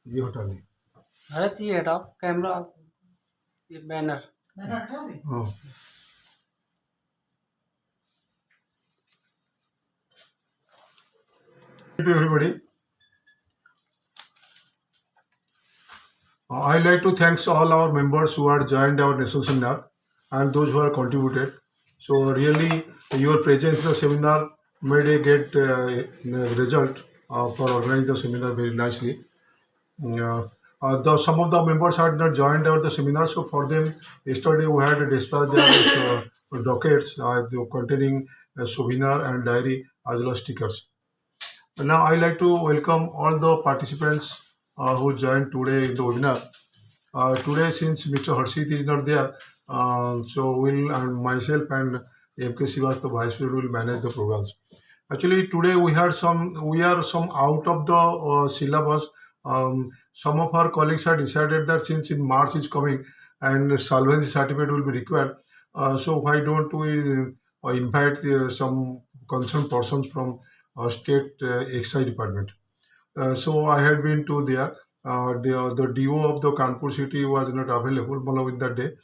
ये हटा दी। भरत ये हटाओ कैमरा, ये बैनर हाँ। To everybody, I like to thanks all our members who are joined our national seminar and those who are contributed. So really, your presence in the seminar made a great result for organizing the seminar very nicely. Some of the members had not joined out the seminar, so for them, yesterday we had dispatched their dockets containing a souvenir and diary as well as stickers. Now, I like to welcome all the participants who joined today in the webinar. Today, since Mr. Harshit is not there, so will and myself and MK Sivas, the vice president, will manage the programs. Actually, today we are some out of the syllabus. Some of our colleagues have decided that since in March is coming and solvency certificate will be required, so why don't we invite some concerned persons from state excise department. So I had been to there. The DO of the Kanpur city was not available Malaw in that day.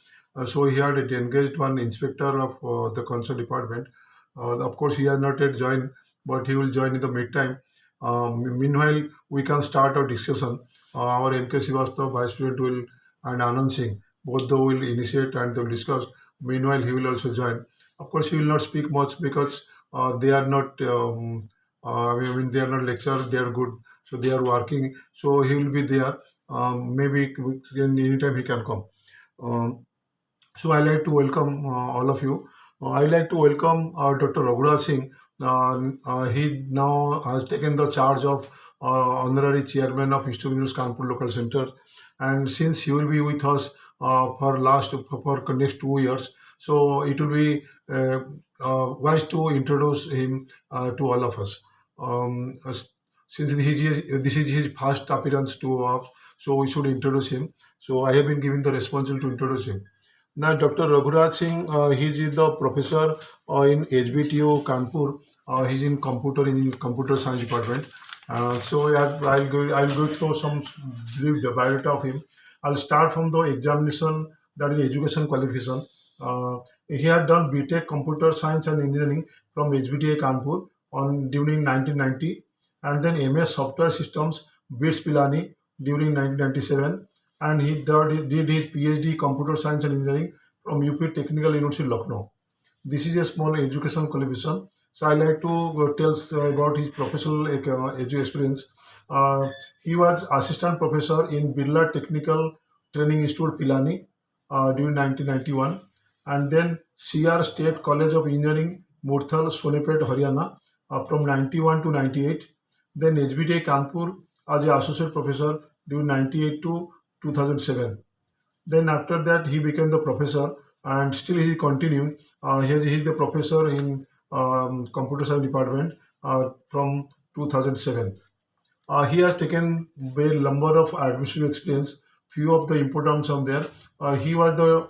So he had engaged one inspector of the concerned department. Of course, he has not yet joined, but he will join in the meantime. Meanwhile, we can start our discussion. Our MK Sivastava, Vice President, will and Anand Singh, both they will initiate and they will discuss. Meanwhile, he will also join. Of course, he will not speak much because they are not. I mean, they are not lecturer. They are good, so they are working. So he will be there. Maybe anytime he can come. Um, so I like to welcome all of you. I like to welcome Dr. Raghuraj Singh. He now has taken the charge of honorary chairman of Institute News Kanpur Local Center, and since he will be with us for next 2 years, so it will be wise to introduce him to all of us. Since this is his first appearance to us, so we should introduce him. So I have been given the responsibility to introduce him. Now, Dr. Raghuraj Singh, he is the professor in HBTU Kanpur. He's in computer science department. So I'll go through some brief biodata of him. I'll start from the examination, that is education qualification. He had done BTech Computer Science and Engineering from HBTA Kanpur during 1990, and then MS Software Systems BITS Pilani during 1997, and he did his PhD Computer Science and Engineering from UP Technical University Lucknow. This is a small education qualification. So I like to tell about his professional experience. Uh, he was assistant professor in Birla Technical Training Institute Pilani during 1991, and then CR State College of Engineering Murthal Sonepet Haryana from 91 to 98. Then HBTA Kanpur as an associate professor during 98 to 2007. Then after that, he became the professor, and still he continued. He is the professor in computer science department from 2007. He has taken a number of administrative experience. Few of the important on there. He was the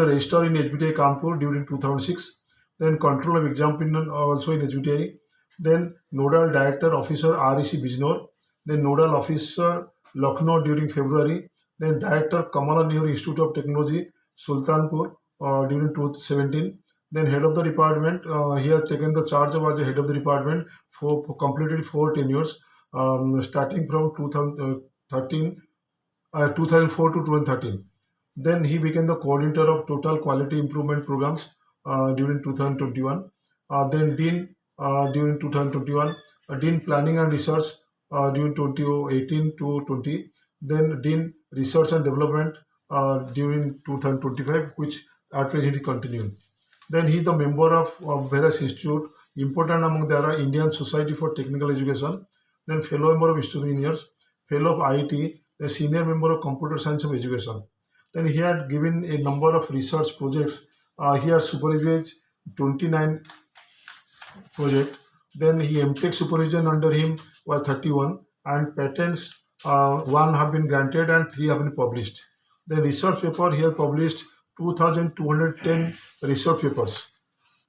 registrar in HBTA Kanpur during 2006. Then control of exam pinning also in HBTA. Then nodal director officer REC Bijnor. Then nodal officer Lucknow during February. Then director Kamala Nehru Institute of Technology Sultanpur during 2017. Then head of the department, he has taken the charge of as a head of the department for completed 4 tenures, starting from 2004 to 2013. Then he became the coordinator of total quality improvement programs during 2021. Then dean during 2021, dean planning and research during 2018 to 20. Then dean research and development during 2025, which at present is continuing. Then he is the member of various institute. Important among them are Indian Society for Technical Education, then fellow member of Institute of Engineers, fellow of IIT, a senior member of Computer Science of Education. Then he had given a number of research projects. He had supervised 29 projects. Then he MTech supervision under him was 31, and patents 1 have been granted and 3 have been published. The research paper he has published 2,210 research papers.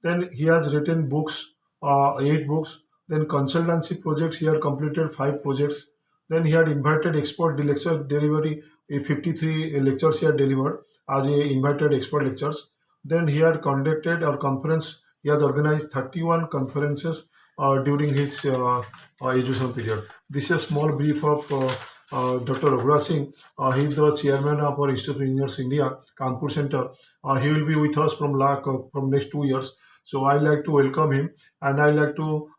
Then he has written books, 8 books. Then consultancy projects he had completed 5 projects. Then he had invited expert lecture delivery. 53 lectures he had delivered as a invited expert lectures. Then he had conducted a conference. He has organized 31 conferences during his education period. This is a small brief of Dr. Raghuraj Singh. He is the chairman of our Institute of Engineers India, Kanpur Center. He will be with us from next 2 years. So I like to welcome him, and I like to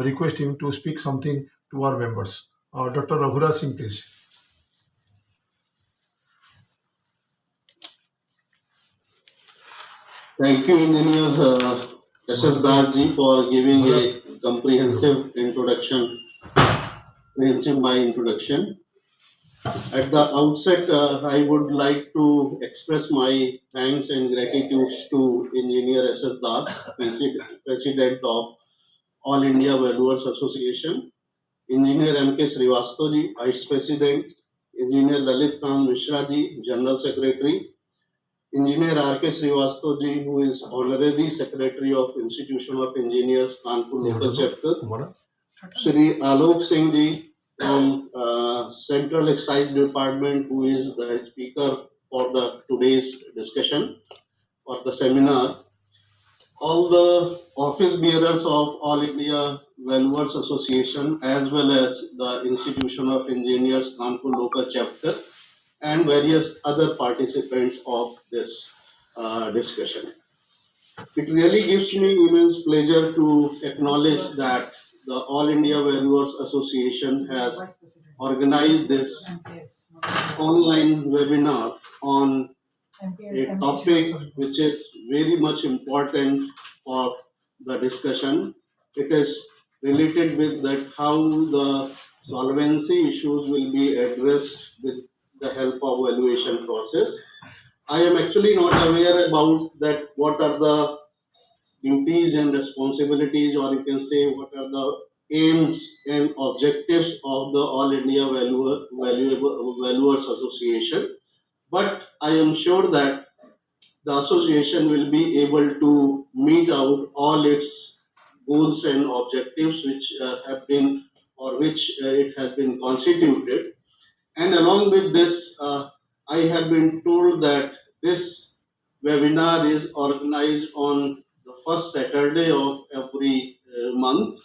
request him to speak something to our members. Dr. Raghuraj Singh, please. Thank you, Engineer S.S. Darji, for giving a comprehensive my introduction. At the outset, I would like to express my thanks and gratitude to Engineer S.S. Das, President of All India Valuers Association, Engineer M.K. Srivastav, Vice President, Engineer Lalit Kant Mishra ji, General Secretary, Engineer R.K. Srivastav ji, who is Honorary Secretary of Institution of Engineers, Kanpur Local Chapter, Shri Alok Singh ji from Central Excise Department, who is the speaker for the today's discussion or the seminar, all the office bearers of All India Valuers Association, as well as the Institution of Engineers, Kanpur Local Chapter, and various other participants of this discussion. It really gives me immense pleasure to acknowledge that the All India Valuers Association has organized this online webinar on a topic which is very much important for the discussion. It is related with that how the solvency issues will be addressed with the help of valuation process. I am actually not aware about that what are the duties and responsibilities, or you can say what are the aims and objectives of the All India Valuers Association. But I am sure that the association will be able to meet out all its goals and objectives which have been or which it has been constituted. And along with this, I have been told that this webinar is organized on the first Saturday of every month.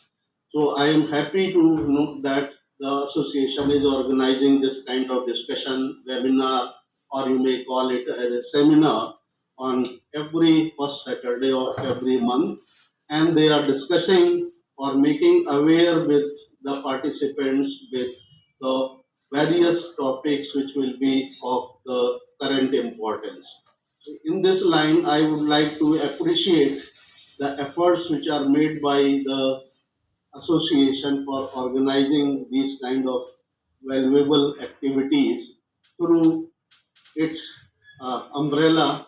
So I am happy to note that the association is organizing this kind of discussion webinar, or you may call it as a seminar, on every first Saturday of every month. And they are discussing or making aware with the participants with the various topics which will be of the current importance. In this line, I would like to appreciate the efforts which are made by the association for organizing these kind of valuable activities through its umbrella,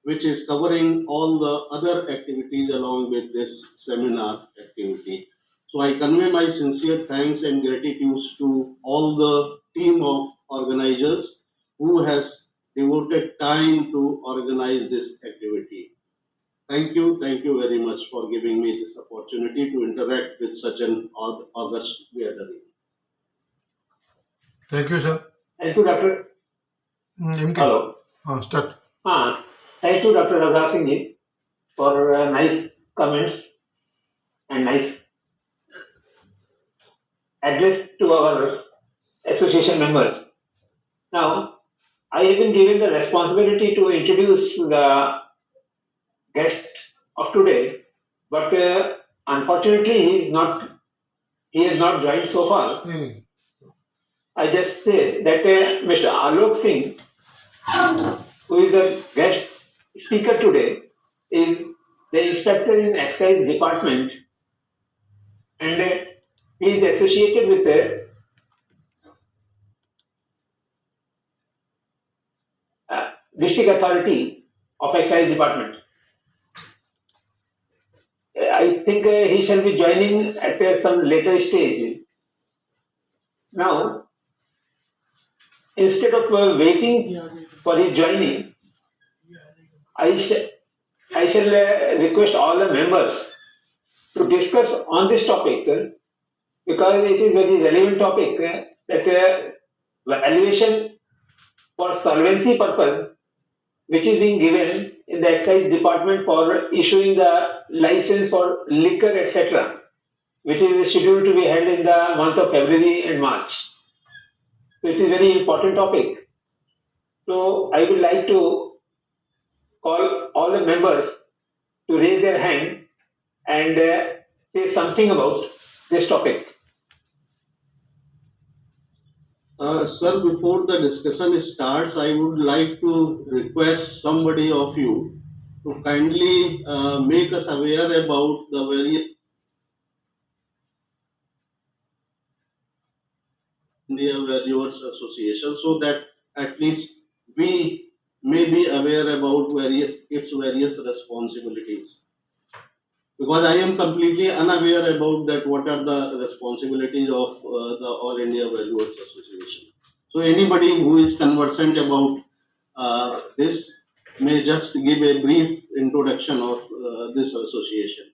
which is covering all the other activities along with this seminar activity. So I convey my sincere thanks and gratitude to all the team of organizers who has devoted time to organize this activity. Thank you very much for giving me this opportunity to interact with such an august gathering. Thank you, sir. Thank you, Dr. MK. Hello. Start. Thank you, Dr. Raghuraj Singh ji, for nice comments and nice address to our association members. Now, I have been given the responsibility to introduce the guest of today, but unfortunately he has not joined so far. I just say that Mr. Alok Singh, who is the guest speaker today, is the inspector in excise department, and he is associated with the district authority of excise department. I think he shall be joining at some later stage. Now, instead of waiting for his joining, I shall request all the members to discuss on this topic because it is very relevant topic. that valuation for solvency purpose, which is being given in the excise department for issuing the license for liquor, etc., which is scheduled to be held in the month of February and March. So it is a very important topic. So I would like to call all the members to raise their hand and say something about this topic. Sir, before the discussion starts, I would like to request somebody of you to kindly make us aware about the various India Valuers Association, so that at least we may be aware about its various responsibilities. Because I am completely unaware about that what are the responsibilities of the All India Valuers Association. So anybody who is conversant about this may just give a brief introduction of this association.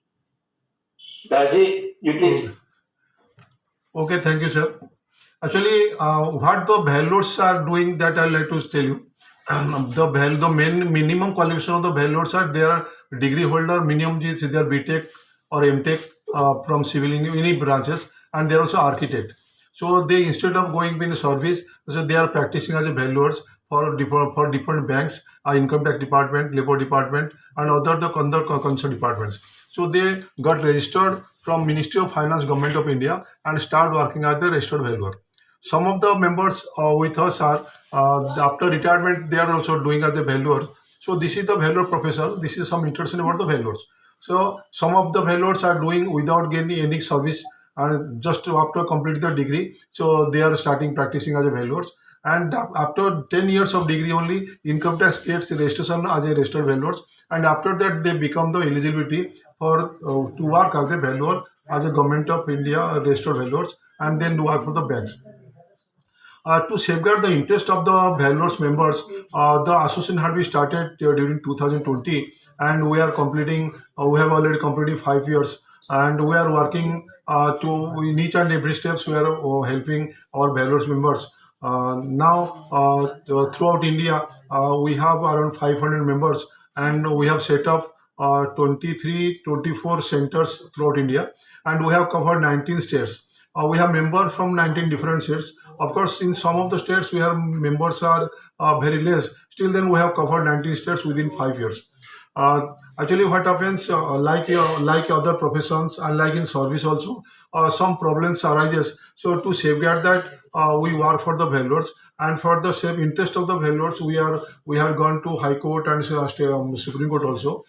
Daji, you please. Okay, thank you, sir. Actually, what the valuers are doing, that I'd like to tell you. The main minimum qualification of the valuers are they are degree holder, minimum is either BTech or MTech from civil in any branches, and they are also architect. So they, instead of going in the service, so they are practicing as a valuers for different banks, income tax department, labor department, and other concerned departments. So they got registered from Ministry of Finance, Government of India, and start working as the registered valuer. Some of the members with us are after retirement they are also doing as a valuer. So this is the valuer profession. This is some introduction about the valuers. So some of the valuers are doing without getting any service, and just after completing the degree, so they are starting practicing as a valuers. And after 10 years of degree only, income tax gets the registration as a registered valuers, and after that they become the eligibility for to work as a valuer as a Government of India registered valuers, and then work for the banks. To safeguard the interest of the valuers members, the association had been started during 2020, and we are completing. We have already completed 5 years, and we are working to in each and every steps. We are helping our valuers members. Now, throughout India, we have around 500 members, and we have set up 24 centers throughout India, and we have covered 19 states. We have members from 19 different states. Of course, in some of the states, we have members are very less. Still, then we have covered 19 states within 5 years. Actually, what happens, like other professions and like in service also, some problems arises. So to safeguard that, we work for the valuers, and for the safe interest of the valuers, we have gone to High Court and Supreme Court also,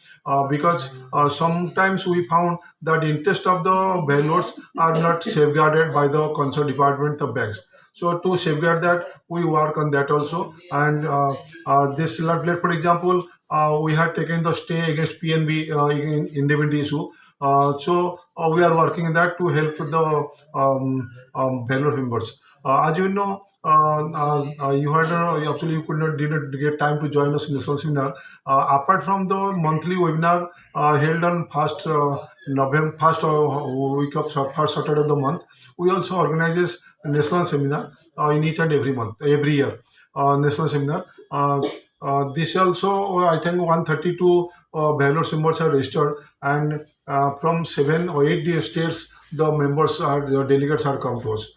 because sometimes we found that interest of the valuers are not safeguarded by the concerned department, the banks. So to safeguard that, we work on that also. And this, for example, we had taken the stay against PNB in indemnity issue. So we are working on that to help the value members. As you know, you had actually didn't get time to join us in the seminar. Apart from the monthly webinar held on first November, first week of first Saturday of the month, we also organizes national seminar in each and every year. National seminar. This also, I think 132 Bangalore members are registered, and from 7 or 8 states, the delegates are come to us.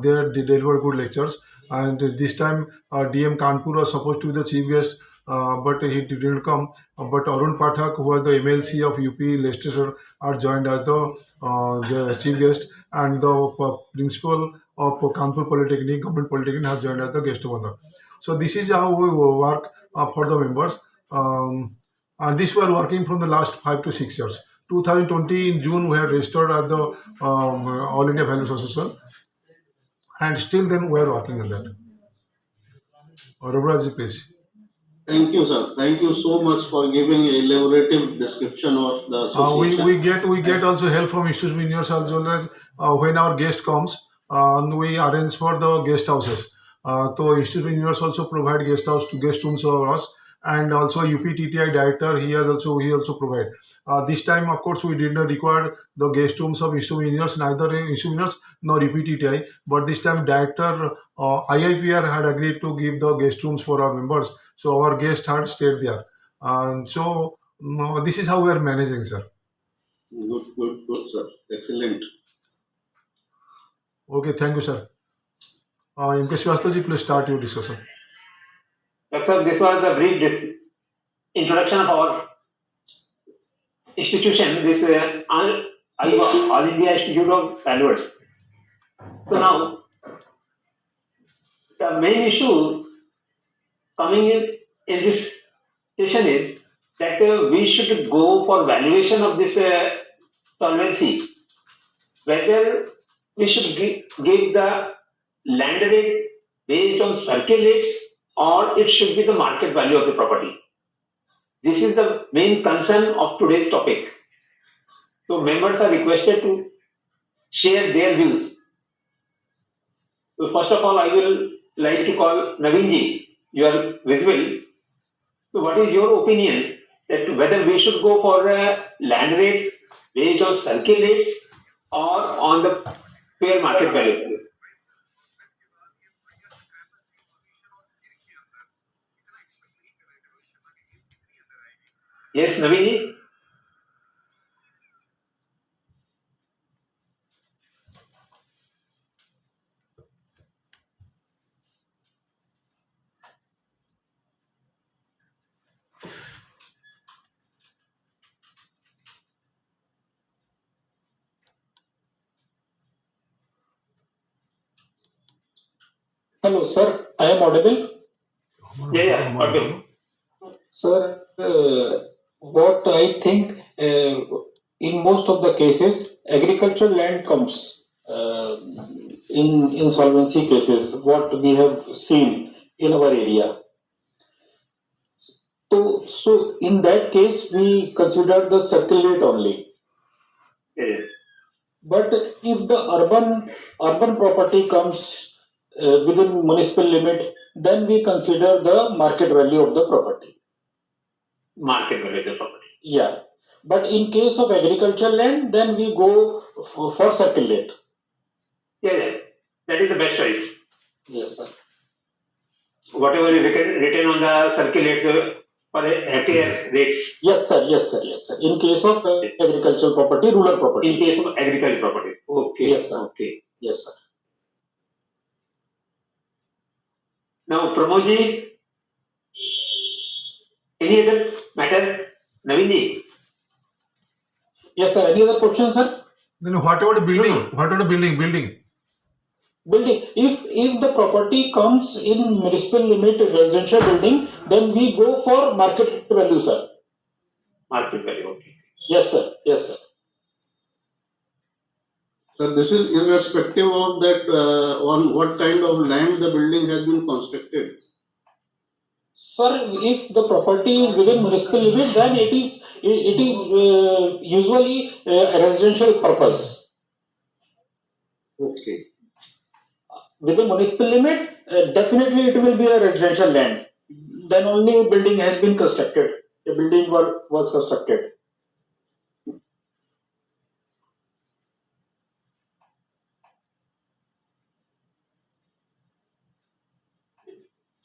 They deliver good lectures, and this time DM Kanpur was supposed to be the chief guest, but he didn't come. But Arun Pathak, who was the MLC of UP Leicester, are joined as the chief guest, and the principal of Kanpur Polytechnic, Government Polytechnic, has joined as the guest of honor. So this is how we work for the members, and this we are working from the last 5 to 6 years. 2020 in June we had registered at the All India Values Association, and still then we are working on that. Raghuraji, please. Thank you, sir. Thank you so much for giving a elaborative description of the association. We get also help from institutional engineers as well as when our guest comes, we arrange for the guest houses. So institutional engineers also provide guest rooms for us, and also UPTTI director. He also provide. This time, of course, we did not require the guest rooms of instrument engineers, neither instrument engineers nor UPTTI. But this time, director IIPR had agreed to give the guest rooms for our members, so our guests had stayed there. So no, this is how we are managing, sir. Good, sir. Excellent. Okay, thank you, sir. MK Srivastava ji, please start your discussion. Sir, this was a brief introduction of our institution, this AIVA, All India Institute of Valuers. So now, the main issue coming in this session is that we should go for valuation of this solvency, whether we should give the land rate based on circle rates or it should be the market value of the property. This is the main concern of today's topic. So members are requested to share their views. So first of all, I will like to call Naveen ji. You are visible. So what is your opinion that whether we should go for land rates based on circle rates or on the fair market value? Yes, Naveen ji. Hello, sir. I am audible. Yeah, okay. Sir, what I think in most of the cases, agricultural land comes in insolvency cases, what we have seen in our area. So in that case, we consider the circle rate only. Yeah. But if the urban property comes within municipal limit, then we consider the market value of the property. Market value of the property. Yeah. But in case of agricultural land, then we go for circle rate. Yeah. That is the best choice. Yes, sir. Whatever is written on the circle rate for hectare rates. Yes, sir. Yes, sir. Yes, sir. In case of agricultural property, rural property. In case of agricultural property. Okay. Yes, sir. Okay. Yes, sir. Now, Pramod ji, any other matter? Naveen ji? Yes, sir. Any other question, sir? Then what about the building? What about the building? Building. If the property comes in municipal limit residential building, then we go for market value, sir. Market value. Okay. Yes, sir. Yes, sir. So this is irrespective of that on what kind of land the building has been constructed. Sir, if the property is within municipal limit, then it is usually a residential purpose. Okay. Within municipal limit, definitely it will be a residential land. Then only building has been constructed. A building was constructed.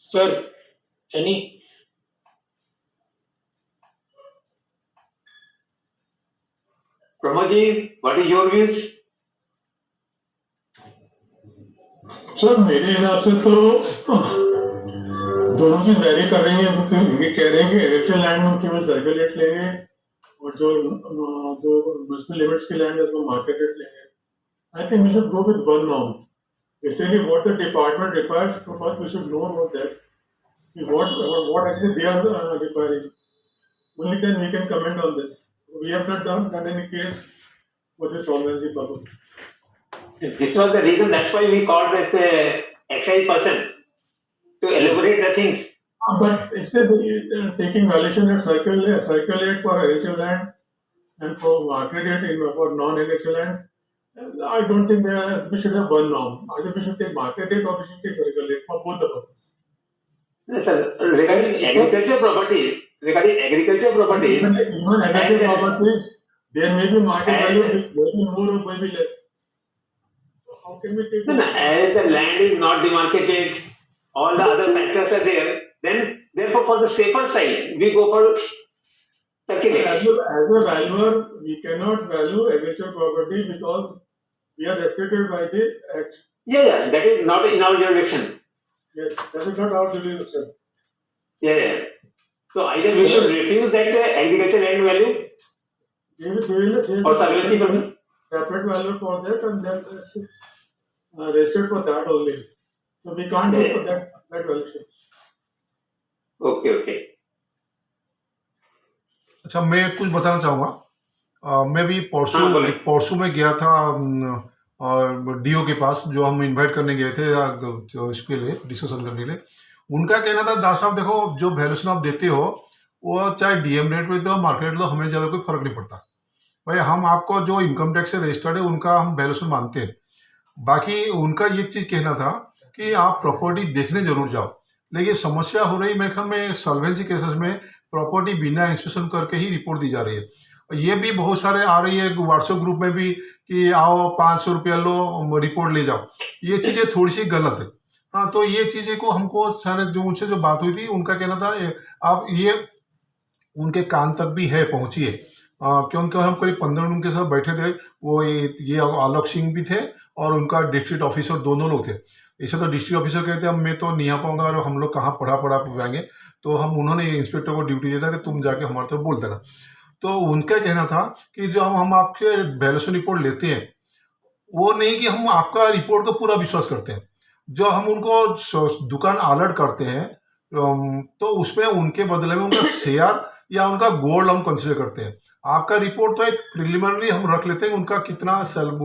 Sir, any? Pramod ji, what is your views? Sir मेरे हिसाब से तो दोनों चीज very कर रही है क्योंकि ये कह रहे हैं कि एग्रीकल्चर लैंड में केवल सर्कल रेट लेंगे और जो म्युनिसिपल लिमिट्स के लैंड है उसमें मार्केट रेट लेंगे. I think we should go with one norm. Basically, what the department requires from us, we should know about that. What actually they are requiring. Only then we can comment on this. We have not done any case for the solvency purpose. This was the reason, that's why we called this excise person to elaborate the things. But instead taking valuation at circle rate for agricultural land and for market rate for non-agricultural land, I don't think we should have one norm. Either we should take market rate or we should take circle rate for both the purpose. Sir, regarding agriculture properties, Even agricultural and properties, there may be market and- value which may be more or may be less. So how can we take? no, no, as the land is not demarcated, all the other factors are there, then therefore for the safer side, we go for circulation. As a valuer, we cannot value agricultural property because we are restricted by the act. Yeah, that is not in our jurisdiction. Yes, that is not our jurisdiction. Yeah. So either we should refuse that agricultural land value There is or a surveillance purpose. separate value for that, and then it's registered for that only. So we can't go for that valuation. Okay. अच्छा, मैं कुछ बताना चाहूँगा। मैं भी हाँ, बोलिए। परसों में गया था डीओ के पास, जो हम इनवाइट करने गए थे जो इसके लिए डिस्कशन करने के लिए। उनका कहना था, दास साहब देखो, जो वैल्यूशन आप देते हो वो चाहे डीएम रेट में दो, मार्केट रेट लो, हमें ज़्यादा कोई फर्क नहीं पड़ता भाई। हम आपको जो इनकम टैक्स से रजिस्टर्ड है उनका हम वैल्यूशन मानते हैं। बाकी उनका ये चीज़ कहना था कि आप प्रॉपर्टी देखने जरूर जाओ, लेकिन समस्या हो रही मेरे ख्याल में सॉल्वेंसी केसेस में प्रॉपर्टी बिना इंस्पेक्शन करके ही रिपोर्ट दी जा रही है। और ये भी बहुत सारे आ रही है व्हाट्सएप ग्रुप में भी कि आओ 500 रुपया लो, रिपोर्ट ले जाओ। ये चीज़ें थोड़ी सी गलत है। हाँ, तो ये चीज़ें को हमको सारे जो उनसे जो बात हुई थी, उनका कहना था आप ये उनके कान तक भी है पहुँची है, क्योंकि हम करीब 15 मिनट उनके साथ बैठे थे। वो ये आलोक सिंह भी थे और उनका डिस्ट्रिक्ट ऑफिसर, दोनों लोग थे। ऐसे तो डिस्ट्रिक्ट ऑफिसर कहते हैं मैं तो नहीं आ पाऊंगा और हम लोग कहाँ पढ़ा पाएंगे, तो उन्होंने इंस्पेक्टर को ड्यूटी दिया था कि तुम जाके हमारे तरफ बोल देना। तो उनका कहना था कि जो हम आपके वैल्यूएशन रिपोर्ट लेते हैं, वो नहीं कि हम आपका रिपोर्ट को पूरा विश्वास करते हैं। जो हम उनको दुकान अलर्ट करते हैं, तो उसमें उनके बदले में उनका शेयर या उनका गोल्ड हम कंसिडर करते हैं। आपका रिपोर्ट तो एक प्रिलिमिनरी हम रख लेते हैं, उनका कितना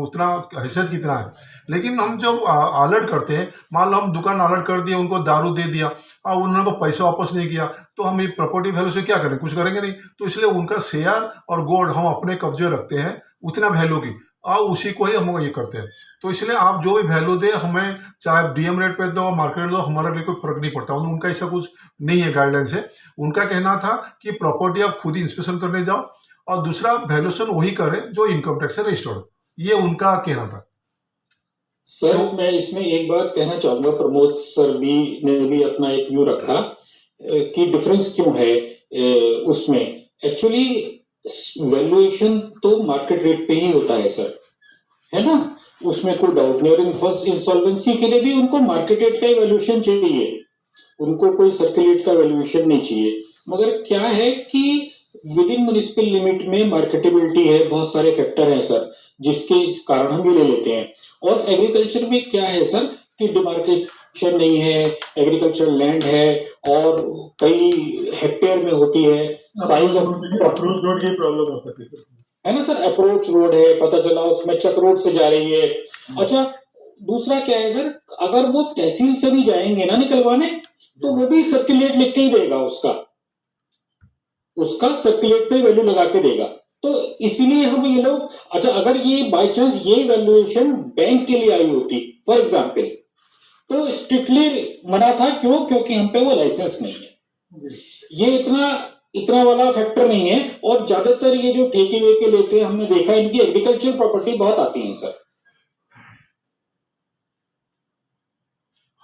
उतना हैसियत कितना है। लेकिन हम जो अलर्ट करते हैं, मान लो हम दुकान अलर्ट कर दिए, उनको दारू दे दिया और उन्होंने को पैसा वापस नहीं किया, तो हम ये प्रॉपर्टी वैल्यू से क्या करें? कुछ करेंगे नहीं। तो इसलिए उनका शेयर और गोल्ड हम अपने कब्जे रखते हैं उतना वैल्यू की, और उसी को ही हम ये करते हैं। तो इसलिए आप जो भी वैल्यू दे, हमें चाहे डीएम रेट पे दो, मार्केट रेट दो, हमारे लिए कोई फर्क नहीं पड़ता। उनका ऐसा कुछ नहीं है, गाइडलाइंस है। उनका कहना था कि प्रॉपर्टी आप खुद ही इंस्पेक्शन करने जाओ और दूसरा वैल्यूएशन वही करें जो इनकम टैक्स से रजिस्टर्ड। ये उनका कहना था। सर मैं इसमें एक बात कहना चाहूंगा, प्रमोद सर ने भी अपना एक व्यू रखा कि डिफरेंस क्यों है उसमें। एक्चुअली वैल्यूएशन तो मार्केट रेट पे ही होता है सर, है ना, उसमें कोई डाउट नहीं। और इंसॉल्वेंसी के लिए भी उनको मार्केट रेट का ही वैल्यूएशन चाहिए, उनको कोई सर्कुलेट का वैल्यूएशन नहीं चाहिए। मगर क्या है कि विद इन म्युनिसिपल लिमिट में मार्केटेबिलिटी है, बहुत सारे फैक्टर हैं सर जिसके कारण हम ये ले लेते हैं। और एग्रीकल्चर में क्या है सर कि डिमार्केशन नहीं है, एग्रीकल्चर लैंड है और कई हेक्टेयर में होती है। साइज ऑफ अप्रोच रोड की प्रॉब्लम हो सकती है ना सर, अप्रोच रोड है, पता चला उसमें चक रोड से जा रही है। अच्छा, दूसरा क्या है सर, अगर वो तहसील से भी जाएंगे ना निकलवाने, तो वो भी सर्कुलेट लिख के ही देगा, उसका सर्कुलेट पे वैल्यू लगा के देगा। तो इसीलिए हम ये लोग, अच्छा अगर ये बाय चांस ये वैल्यूएशन बैंक के लिए आई होती फॉर एग्जांपल, तो स्ट्रिक्टली मना था। क्यों? क्योंकि हम पे वो लाइसेंस नहीं है। ये इतना वाला फैक्टर नहीं है। और ज्यादातर ये जो ठेके वेके लेते हैं, हमने देखा इनकी एग्रीकल्चर प्रॉपर्टी बहुत आती है सर।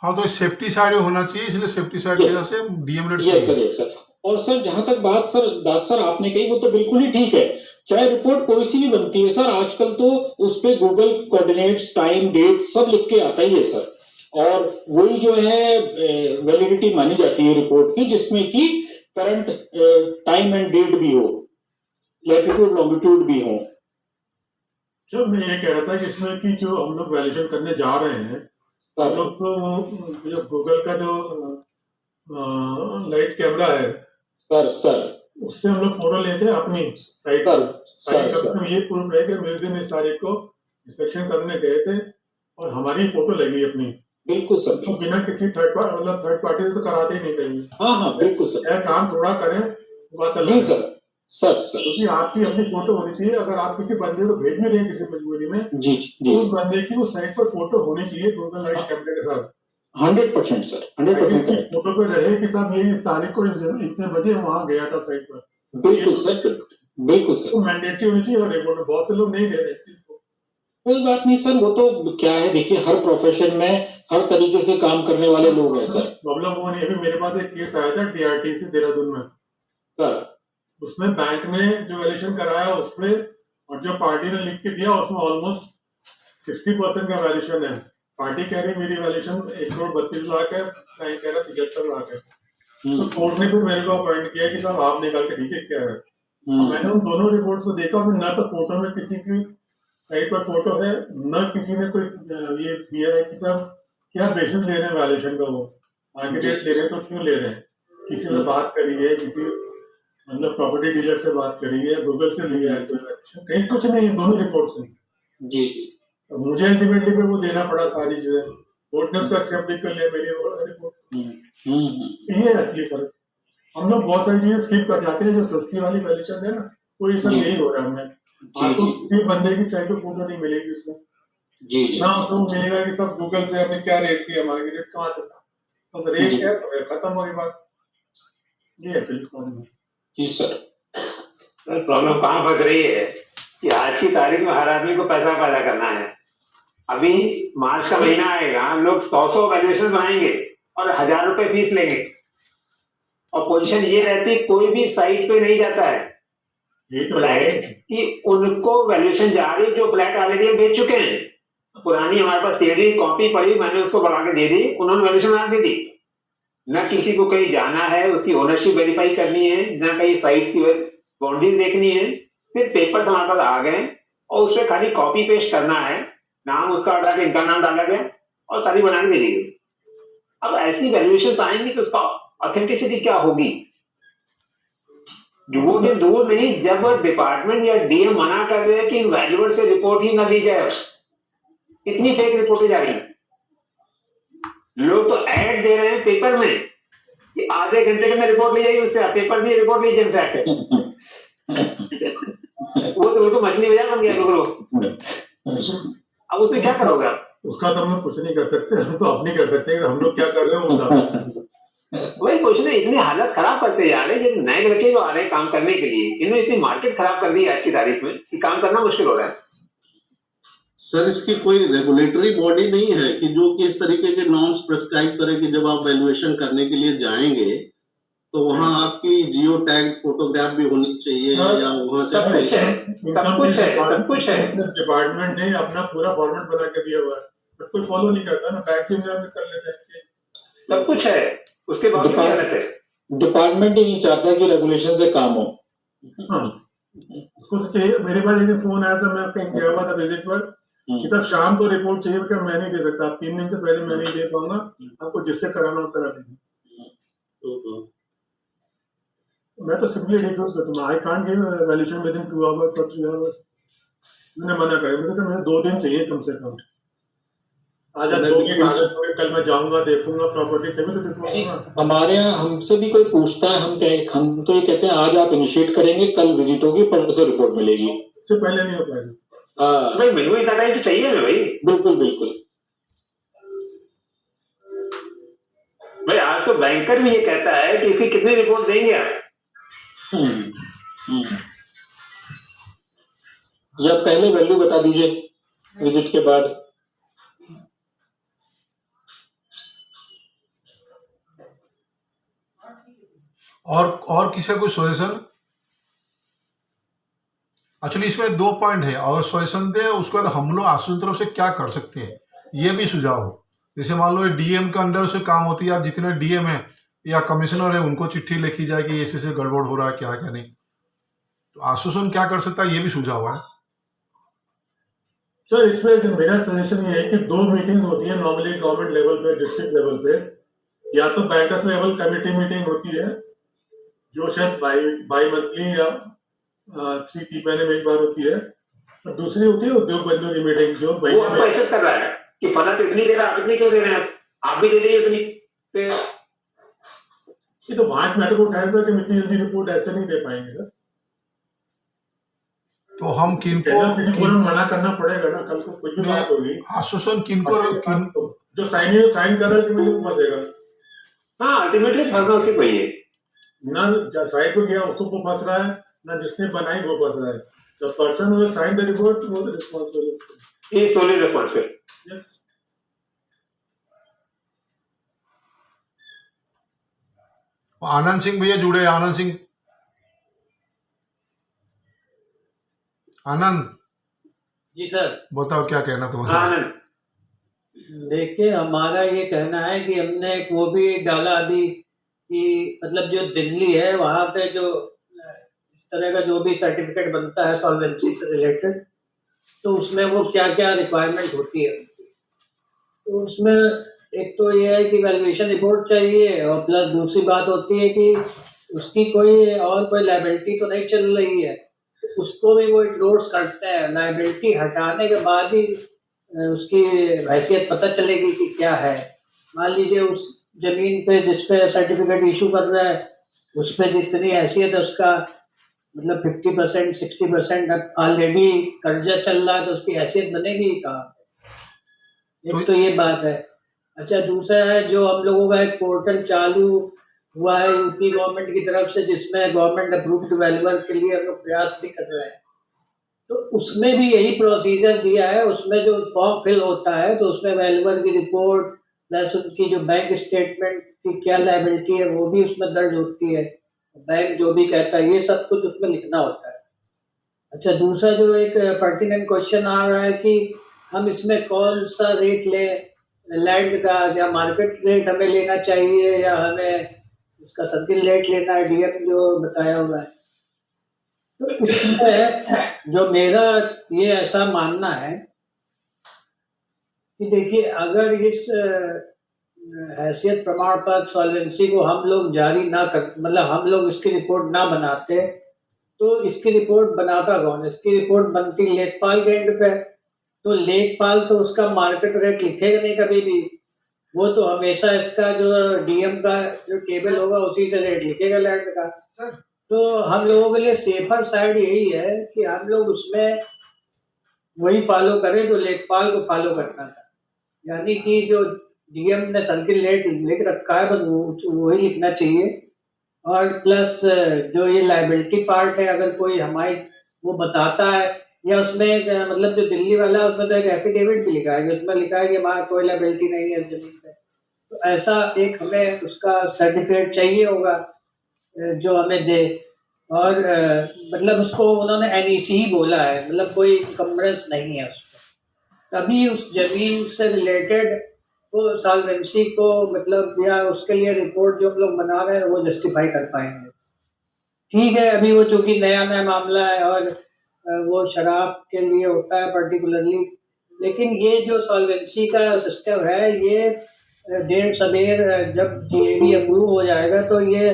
हाँ, तो सेफ्टी साइड होना चाहिए, इसलिए सेफ्टी साइड की वजह से डीएम रेट। Yes sir. और सर जहां तक बात सर दास सर आपने कही, वो तो बिल्कुल ही ठीक है। चाहे रिपोर्ट कोई सी भी बनती है सर, आजकल तो उस पे गूगल कोऑर्डिनेट्स, टाइम, डेट सब लिख के आता ही है सर। और वही जो है वैलिडिटी मानी जाती है रिपोर्ट की, जिसमें कि करंट टाइम एंड डेट भी हो, लैटिट्यूड लॉन्गिट्यूड भी हो। सर मैं ये कह रहा था कि इसमें कि जो हम लोग वैल्यूएशन करने जा रहे हैं, हम लोग को जो गूगल का जो लाइट कैमरा है सर उससे हम लोग फोटो लेते हैं अपनी साइट पर। ये प्रूफ है कि हम इस दिन इस तारीख को इंस्पेक्शन करने गए थे और हमारी फोटो लगी अपनी। बिल्कुल सर, तो बिना किसी थर्ड पार्टी से तो कराते ही नहीं कहीं। हाँ बिल्कुल सर। यार काम थोड़ा करें तो बात अलग है सर। क्योंकि आपकी अपनी फोटो होनी चाहिए। अगर आप किसी बंदे को भेज भी रहे हैं किसी मजबूरी में, जी तो उस बंदे की वो साइट पर फोटो होनी चाहिए गूगल लाइट कैमरे के साथ। 100% सर, 100% करेक्ट। फोटो पे रहे कि साहब ये इस तारीख को इतने बजे वहां गया था साइट पर, बिल्कुल सर, बिल्कुल सर। तो मैंडेटरी होनी चाहिए और रिपोर्ट में बहुत से लोग नहीं दे रहे इस चीज को। कोई बात नहीं सर, वो तो क्या है, देखिए हर प्रोफेशन में हर तरीके से काम करने वाले लोग हैं सर। प्रॉब्लम वो नहीं, अभी मेरे पास एक केस आया था DRT से देहरादून में, सर उसमें बैंक ने जो वैल्यूएशन कराया उसमें और जो पार्टी ने लिख के दिया उसमें ऑलमोस्ट 60% का वैल्यूएशन है। पार्टी कह रही मेरी वैल्यूएशन 1,32,00,000 है, बैंक कह रहा 73 लाख है। तो कोर्ट ने फिर मेरे को अपॉइंट किया कि साहब आप निकाल के दीजिए क्या है। मैंने उन दोनों रिपोर्ट्स को देखा, और न तो फोटो में किसी की साइट पर फोटो है, न किसी ने कोई ये दिया है कि साहब क्या बेसिस ले रहे हैं वैल्यूएशन का, वो आर्किटेक्ट ले रहे हैं तो क्यों ले रहे हैं, किसी से बात करी है, किसी मतलब प्रॉपर्टी डीलर से बात करी है, गूगल से लिया है कोई वैल्यूएशन, कहीं कुछ नहीं है, दोनों रिपोर्ट्स हैं। जी जी। मुझे अल्टीमेटली पे वो देना पड़ा सारी चीजें, कोर्ट ने उसको एक्सेप्ट भी कर लिया मेरी रिपोर्ट। ये एक्चुअली फर्क, हम लोग बहुत सारी चीजें स्किप कर जाते हैं, जो सस्ती वाली वैल्यूएशन है ना, वो ये सब यही हो रहा है हमें। आपको किसी बंदे की साइट पे फोटो नहीं मिलेगी इसमें, जी जी। ना उसको मिलेगा कि सब गूगल से हमने क्या रेट किया, मार्केट रेट कहाँ से था, बस रेट है तो खत्म हो गई बात। ये एक्चुअली प्रॉब्लम है। जी सर। प्रॉब्लम कहाँ फंस रही है कि आज की तारीख में हर आदमी को पैसा पैदा करना है। अभी मार्च का महीना आएगा, लोग 100 वैल्यूएशन बनाएंगे और 1,000 रुपए फीस लेंगे, और पोजीशन ये रहती कोई भी साइट पे नहीं जाता है फ्लैट कि उनको वैल्यूएशन जा रही जो फ्लैट ऑलरेडी बेच चुके हैं। पुरानी हमारे पास थियरी कॉपी पड़ी, मैंने उसको बढ़ा के दे दी, उन्होंने वैल्यूएशन बना दी। न किसी को कहीं जाना है, उसकी ओनरशिप वेरीफाई करनी है, न कहीं साइट की बाउंड्रीज देखनी है, सिर्फ पेपर हमारे पास आ गए और उससे खाली कॉपी पेस्ट करना है, नाम उसका हटा के इनका नाम डाला गया और सारी बना के दे दी गई। अब ऐसी वैल्यूएशन आएंगी तो उसका ऑथेंटिसिटी क्या होगी? वो दिन दूर नहीं जब डिपार्टमेंट या डीएम मना कर रहे हैं कि वैल्यूअर से रिपोर्ट ही न ली जाए। इतनी फेक रिपोर्टें जा रही हैं। लोग तो ऐड दे रहे हैं पेपर में कि आधे घंटे में रिपोर्ट ली जाएगी, उससे पेपर नहीं रिपोर्ट लीजिए हमसे। वो तो मछली बाजार बन गया लोग। अब उसमें क्या करोगे आप? उसका तो हम कुछ नहीं कर सकते, हम तो अपनी कर सकते हैं, हम लोग क्या कर रहे हैं वो बता। वही कुछ नहीं, इतनी हालत खराब करते जा रहे हैं। नए लड़के जो आ रहे हैं काम करने के लिए, इन्होंने इतनी मार्केट खराब कर दी है आज की तारीख में कि काम करना मुश्किल हो रहा है। सर इसकी कोई रेगुलेटरी बॉडी नहीं है कि जो कि इस तरीके के नॉर्म्स प्रिस्क्राइब करे कि जब आप वैल्यूएशन करने के लिए जाएंगे तो वहां आपकी जियो टैग फोटोग्राफ भी होनी चाहिए, या वहां से सब कुछ है। डिपार्टमेंट ने अपना पूरा फॉर्मेट बना के दिया हुआ है, बट कोई फॉलो नहीं करता ना, बैक से कर लेते हैं। सब कुछ है, उसके बाद डिपार्टमेंट ही नहीं चाहता कि रेगुलेशन से काम हो। कुछ चाहिए। मेरे पास एक दिन फोन आया था, मैं कहीं गया हुआ था विजिट पर, कि तब शाम को रिपोर्ट चाहिए, क्या मैं नहीं दे सकता, आप 3 दिन से पहले मैं नहीं दे पाऊंगा, आपको जिससे कराना हो करा दीजिए। मैं तो सिंपली रिक्वेस्ट करता हूँ, I can't give valuation with in 2 hours और 3 आवर्स। मैंने मना कर दिया, तो मुझे 2 दिन चाहिए कम से कम। आज आप 2 के कागज पर, कल मैं जाऊंगा देखूंगा प्रॉपर्टी, तभी तो रिपोर्ट होगा। हमारे यहाँ हमसे भी कोई पूछता है, हम तो ये कहते हैं आज आप इनिशिएट करेंगे, कल विजिट होगी, परसों रिपोर्ट मिलेगी। इससे पहले नहीं हो पाएगा। भाई मिनिमम इतना टाइम तो चाहिए ना भाई। बिल्कुल बिल्कुल भाई, आज तो बैंकर भी ये कहता है कि इसकी कितनी रिपोर्ट देंगे आप? या पहले वैल्यू बता दीजिए विजिट के बाद। और किसी का कोई सजेशन? एक्चुअली इसमें 2 पॉइंट है, और सजेशन दे, उसके बाद हम लोग आसू की तरफ से क्या कर सकते हैं ये भी सुझाव हो। जैसे मान लो डीएम के अंडर से काम होती है, यार जितने डीएम है या कमिश्नर है उनको चिट्ठी लिखी जाए कि ऐसे गड़बड़ हो रहा है, क्या क्या नहीं, तो आश्वासन क्या कर सकता है ये भी सुझाव है। सर इसमें मेरा सजेशन ये है कि 2 मीटिंग होती है नॉर्मली गवर्नमेंट लेवल पे, डिस्ट्रिक्ट लेवल पे, या तो बैंकर्स लेवल कमेटी मीटिंग होती है जो शायद बाई मंथली या 3 महीने में एक बार होती है, और दूसरी होती है उद्योग बंधु की मीटिंग जो वो आपको ऐसा कर रहा है कि फला तो इतनी दे रहा है, आप इतनी क्यों दे रहे हैं, आप भी दे दीजिए इतनी। ये तो 5 मैटर को उठाया था कि इतनी जल्दी रिपोर्ट ऐसे नहीं दे पाएंगे सर। तो हम किनको कहना किसी को मना करना पड़ेगा ना, कल को कुछ भी बात होगी आश्वासन किनको जो साइन कर रहा है अल्टीमेटली वो फंसेगा हाँ, अल्टीमेटली फंसना उसी को ही है। ना। साइड पे गया उसको वो फंस रहा है, ना जिसने बनाई वो फंस रहा है। The person who sign the report वो रिस्पांसिबल है, he is solely responsible. Yes. Anand Singh भैया जुड़े, आनंद सिंह, आनंद जी सर। बताओ क्या कहना तुम्हारा। आनंद, देखिए हमारा ये कहना है कि हमने एक वो भी डाला अभी कि मतलब जो दिल्ली है वहाँ पे जो इस तरह का जो भी सर्टिफिकेट बनता है सॉल्वेंसी से रिलेटेड, तो उसमें वो क्या क्या रिक्वायरमेंट होती है। तो उसमें एक तो ये है कि वैल्यूएशन रिपोर्ट चाहिए, और प्लस दूसरी बात होती है कि उसकी कोई और कोई लायबिलिटी तो नहीं चल रही है, उसको भी वो इंडोर्स करते हैं। लायबिलिटी हटाने के बाद ही उसकी हैसियत पता चलेगी कि क्या है। मान लीजिए उस जमीन पे जिस पे सर्टिफिकेट इशू कर रहा है उस पे जितनी हैसियत है उसका मतलब 50% 60% ऑलरेडी कर्जा चल रहा है, तो उसकी हैसियत बनेगी कहाँ पे। एक तो ये बात है। अच्छा, दूसरा है जो हम लोगों का एक पोर्टल चालू हुआ है यूपी गवर्नमेंट की तरफ से, जिसमें गवर्नमेंट अप्रूव्ड वैल्यूअर के लिए हम लोग प्रयास भी कर रहे हैं। तो उसमें भी यही प्रोसीजर दिया है। उसमें जो फॉर्म फिल होता है तो उसमें वैल्यूअर की रिपोर्ट प्लस उनकी जो बैंक स्टेटमेंट की क्या लायबिलिटी है वो भी उसमें दर्ज होती है। बैंक जो भी कहता है ये सब कुछ उसमें लिखना होता है। अच्छा, दूसरा जो एक पर्टिनेंट क्वेश्चन आ रहा है कि हम इसमें कौन सा रेट लें लैंड का, या मार्केट रेट हमें लेना चाहिए या हमें उसका सर्किल रेट लेना है, डीएम जो बताया हुआ है। तो इसमें जो मेरा ये ऐसा मानना है कि देखिए अगर इस हैसियत प्रमाण पत्र सॉल्वेंसी को हम लोग जारी ना कर, मतलब हम लोग इसकी रिपोर्ट ना बनाते, तो इसकी रिपोर्ट बनाता कौन? इसकी रिपोर्ट बनती लेखपाल के एंड पे। तो लेखपाल तो उसका मार्केट रेट लिखेगा नहीं कभी भी, वो तो हमेशा इसका जो डीएम का जो टेबल होगा उसी से रेट लिखेगा लैंड का। तो हम लोगों के लिए सेफर साइड यही है कि हम लोग उसमें वही फॉलो करें जो लेखपाल को फॉलो करना था, यानी कि जो डीएम ने सर्किल रेट लिख रखा है बस वही लिखना चाहिए। और प्लस जो ये लायबिलिटी पार्ट है, अगर कोई हमारी वो बताता है या उसमें मतलब जो दिल्ली वाला है उसमें तो एक एफिडेविट भी लिखा है कि उसमें लिखा है कि हमारा कोई लायबिलिटी नहीं है जमीन पे, तो ऐसा एक हमें उसका सर्टिफिकेट चाहिए होगा जो हमें दे। और मतलब उसको उन्होंने एनईसी ही बोला है, मतलब कोई कम्बरेंस नहीं है उसको। तभी उस जमीन से रिलेटेड वो सॉल्वेंसी को मतलब या उसके लिए रिपोर्ट जो हम लोग बना रहे हैं वो जस्टिफाई कर पाएंगे। ठीक है, अभी वो चूंकि नया नया मामला है और वो शराब के लिए होता है पर्टिकुलरली, लेकिन ये जो सॉल्वेंसी का सिस्टम है ये देर सबेर जब जीएडी अप्रूव हो जाएगा तो ये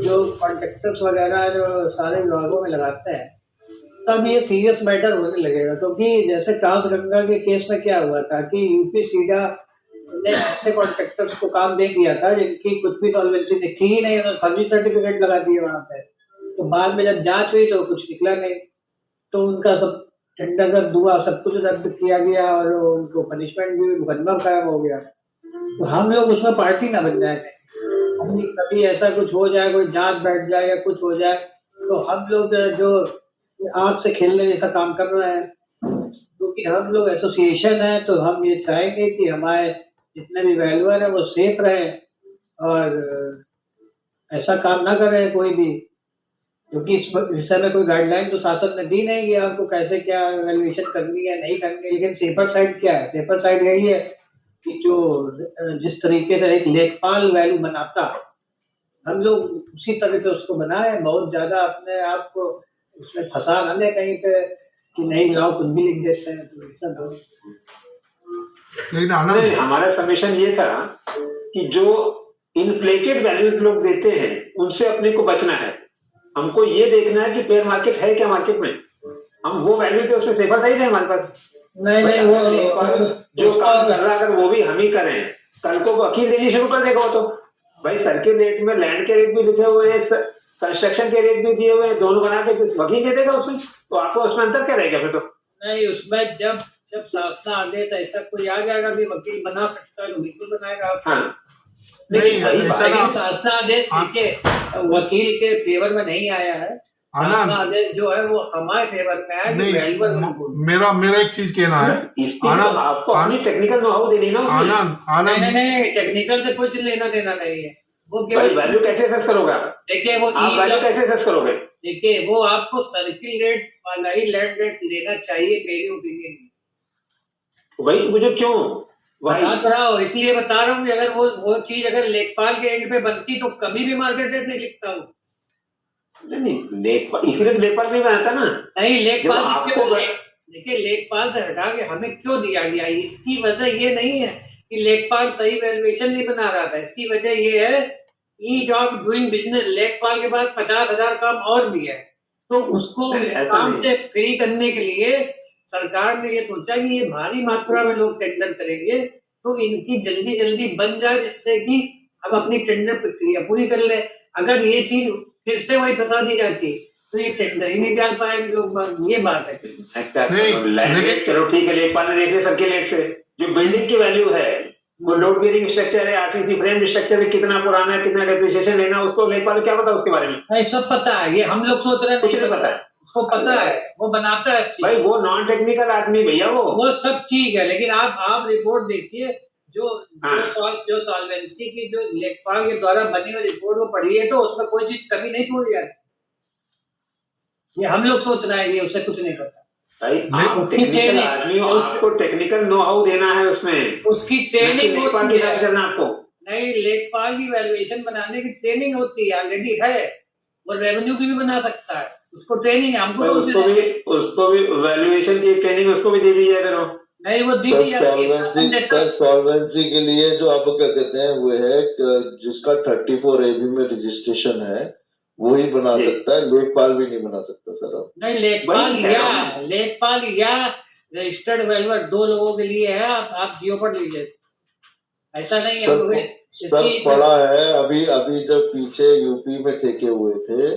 जो कॉन्ट्रैक्टर्स वगैरह जो सारे विभागों में लगाते हैं तब ये सीरियस मैटर होने लगेगा। क्योंकि जैसे ट्रांसगंगा के केस में क्या हुआ था कि यूपी सीडा ने ऐसे कॉन्ट्रैक्टर्स को काम दे दिया था जिनकी कुछ भी सॉल्वेंसी थी ही नहीं, उन्होंने फर्जी सर्टिफिकेट लगा दिए वहां पे। तो बाद में जब जांच हुई तो कुछ निकला नहीं, तो उनका सब टेंडर रद्द हुआ, सब कुछ रद्द किया गया और उनको पनिशमेंट भी, मुकदमा कायम हो गया। तो हम लोग उसमें पार्टी ना बन जाए, कभी ऐसा कुछ हो जाए, कोई जांच बैठ जाए या कुछ हो जाए तो हम लोग जो आंख से खेलने जैसा काम कर रहे हैं। क्योंकि हम लोग एसोसिएशन है तो हम ये चाहेंगे कि हमारे जितने भी वैल्यूअर है वो सेफ रहे और ऐसा काम ना करे कोई भी, क्योंकि इस विषय में कोई गाइडलाइन तो शासन ने दी नहीं कि आपको कैसे क्या वैल्यूएशन करनी है नहीं करनी है। लेकिन सेफर साइड क्या है? सेफर साइड यही है कि जो जिस तरीके से एक लेखपाल वैल्यू बनाता हम लोग उसी तरह से उसको बनाए, बहुत ज्यादा अपने आप को उसमें फंसा ना दे कहीं पे कि नहीं लाओ कुछ भी लिख देते हैं, तो ऐसा दो। लेकिन आनंद, हमारा सबमिशन ये था कि जो इन्फ्लेटेड वैल्यूज लोग देते हैं उनसे अपने को बचना है। हमको ये देखना है कि फेयर मार्केट है क्या मार्केट में, हम वो वैल्यू के उसमें सेफर साइड है हमारे पास। नहीं वो जो काम कर रहा अगर वो भी हम ही करें, कल को वकील देनी शुरू कर देगा वो तो भाई सर्किल रेट में लैंड के रेट भी लिखे हुए हैं, कंस्ट्रक्शन के रेट भी दिए हुए हैं, दोनों बना के कुछ वकील दे देगा उसमें, तो आपको उसमें अंतर क्या रहेगा फिर तो? नहीं, उसमें जब जब शासना आदेश ऐसा कोई आ जाएगा कि वकील बना सकता है तो बिल्कुल बनाएगा आप। हाँ नहीं वही बात ऐसा लेकिन ना शासना आदेश देखिए वकील के फेवर में नहीं आया है। शासना आनंद आदेश जो है वो हमारे फेवर में आया कि नहीं वैल्यूअर बिल्कुल। मेरा एक चीज कहना है इसके लिए आनंद तो आपको अपनी टेक्निकल नॉलेज देनी ना उसमें। आनंद नहीं आनंद नहीं नहीं, टेक्निकल से कुछ लेना देना नहीं है, वो भाई केवल वैल्यू कैसे सेट करोगे आप? देखिए वो आप वैल्यू कैसे सेट करोगे? देखिए वो आपको सर्किल रेट वाला ही लैंड रेट लेना चाहिए मेरी ओपिनियन में। भाई मुझे क्यों भाई बता तो रहा हूँ, इसलिए बता रहा हूँ कि अगर वो चीज अगर लेखपाल के एंड पे बनती तो कभी भी मार्केट रेट नहीं लिखता हूँ। नहीं लेखपाल इसीलिए लेखपाल नहीं बनाता ना। नहीं जब लेखपाल से आपको क्यों देखिए लेखपाल से हटा के हमें क्यों दिया गया, इसकी वजह ये नहीं है कि लेखपाल सही वैल्यूएशन नहीं बना रहा था, इसकी वजह ये है ईज ऑफ डूइंग बिजनेस। लेखपाल के बाद 50,000 काम और भी है, तो उसको नहीं, इस ऐसा काम नहीं। से फ्री करने के लिए सरकार ने ये सोचा कि ये भारी मात्रा में लोग टेंडर करेंगे तो इनकी जल्दी जल्दी बन जाए, जिससे कि हम अपनी टेंडर प्रक्रिया पूरी कर ले। अगर ये चीज फिर से वही फंसा दी जाती तो ये टेंडर ही नहीं डाल पाएंगे लोग, ये बात है। लैंड रेट चलो ठीक है, लेखपाल ने देख लिया सबके रेट से। जो बिल्डिंग की वैल्यू है वो लोड बेयरिंग स्ट्रक्चर है, आरसीसी फ्रेम स्ट्रक्चर है, कितना पुराना है, कितना डेप्रिसिएशन लेना, उसको लेखपाल को क्या पता उसके बारे में? नहीं सब पता है, ये हम लोग सोच रहे हैं कुछ नहीं नहीं पता है उसको पता है, वो बनाता है इस चीज भाई, वो नॉन टेक्निकल आदमी भैया वो सब ठीक है। लेकिन आप रिपोर्ट देखिए जो हाँ। जो सॉल्वेंसी की जो लेखपाल के द्वारा बनी हुई रिपोर्ट को पढ़िए तो उसमें कोई चीज कभी नहीं छोड़ी जाती। ये हम लोग सोच रहे हैं कि उसे कुछ नहीं पता। भाई आप उसकी टेक्निकल training- आदमी हो, उस- आपको टेक्निकल नो हाउ देना है उसमें, उसकी ट्रेनिंग लेखपाल होती के है। साथ करना आपको। नहीं, लेखपाल की वैल्यूएशन बनाने की ट्रेनिंग होती है, ऑलरेडी है। वो रेवेन्यू की भी बना सकता है, उसको ट्रेनिंग है। हमको भाई तो उसको भी वैल्यूएशन की ट्रेनिंग उसको भी दे दी जाए करो। नहीं, वो दी सर थी जाती है, शासन देता है। सॉल्वेंसी के लिए जो आप क्या कहते हैं वो है कि जिसका 34 AB में रजिस्ट्रेशन है वो ही बना जी। सकता है, लेखपाल भी नहीं बना सकता सर। आप नहीं, लेखपाल वही कह रहा हूं। लेखपाल या रजिस्टर्ड वैल्यूअर दो लोगों के लिए है। आप जियो पर लीजिए, ऐसा नहीं है। सर, सर इसकी- पड़ा है अभी अभी जब पीछे यूपी में ठेके हुए थे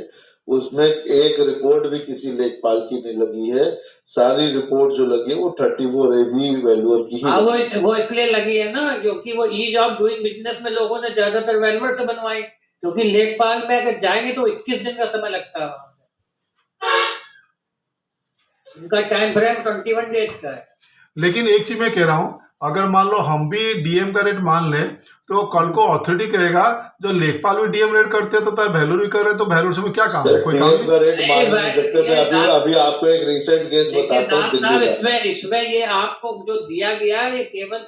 उसमें एक रिपोर्ट भी किसी लेखपाल की नहीं लगी है। सारी रिपोर्ट जो लगी है वो 34 AB वैल्यूअर की ही हाँ, लगी है। वो इसलिए लगी है ना क्योंकि वो ईज ऑफ डूइंग बिजनेस में लोगों ने ज्यादातर वैल्यूअर से बनवाई, क्योंकि लेखपाल में अगर जाएंगे तो 21 दिन का समय लगता है। उनका टाइम फ्रेम 21 डेज का है। लेकिन एक चीज मैं कह रहा हूँ, अगर मान लो हम भी डीएम का रेट मान लें तो कल को अथॉरिटी कहेगा जो लेखपाल भी डीएम रेट करते हैं तो वैल्यूर भी कर रहे हैं, तो वैल्यूर से में क्या काम है? सर, कोई काम DM नहीं। का रेट नहीं, मान नहीं सकते थे। अभी अभी आपको एक रिसेंट केस देखिए बताता हूँ दास साहब, दिल्ली का। इसमें ये आपको जो दिया गया है ये केवल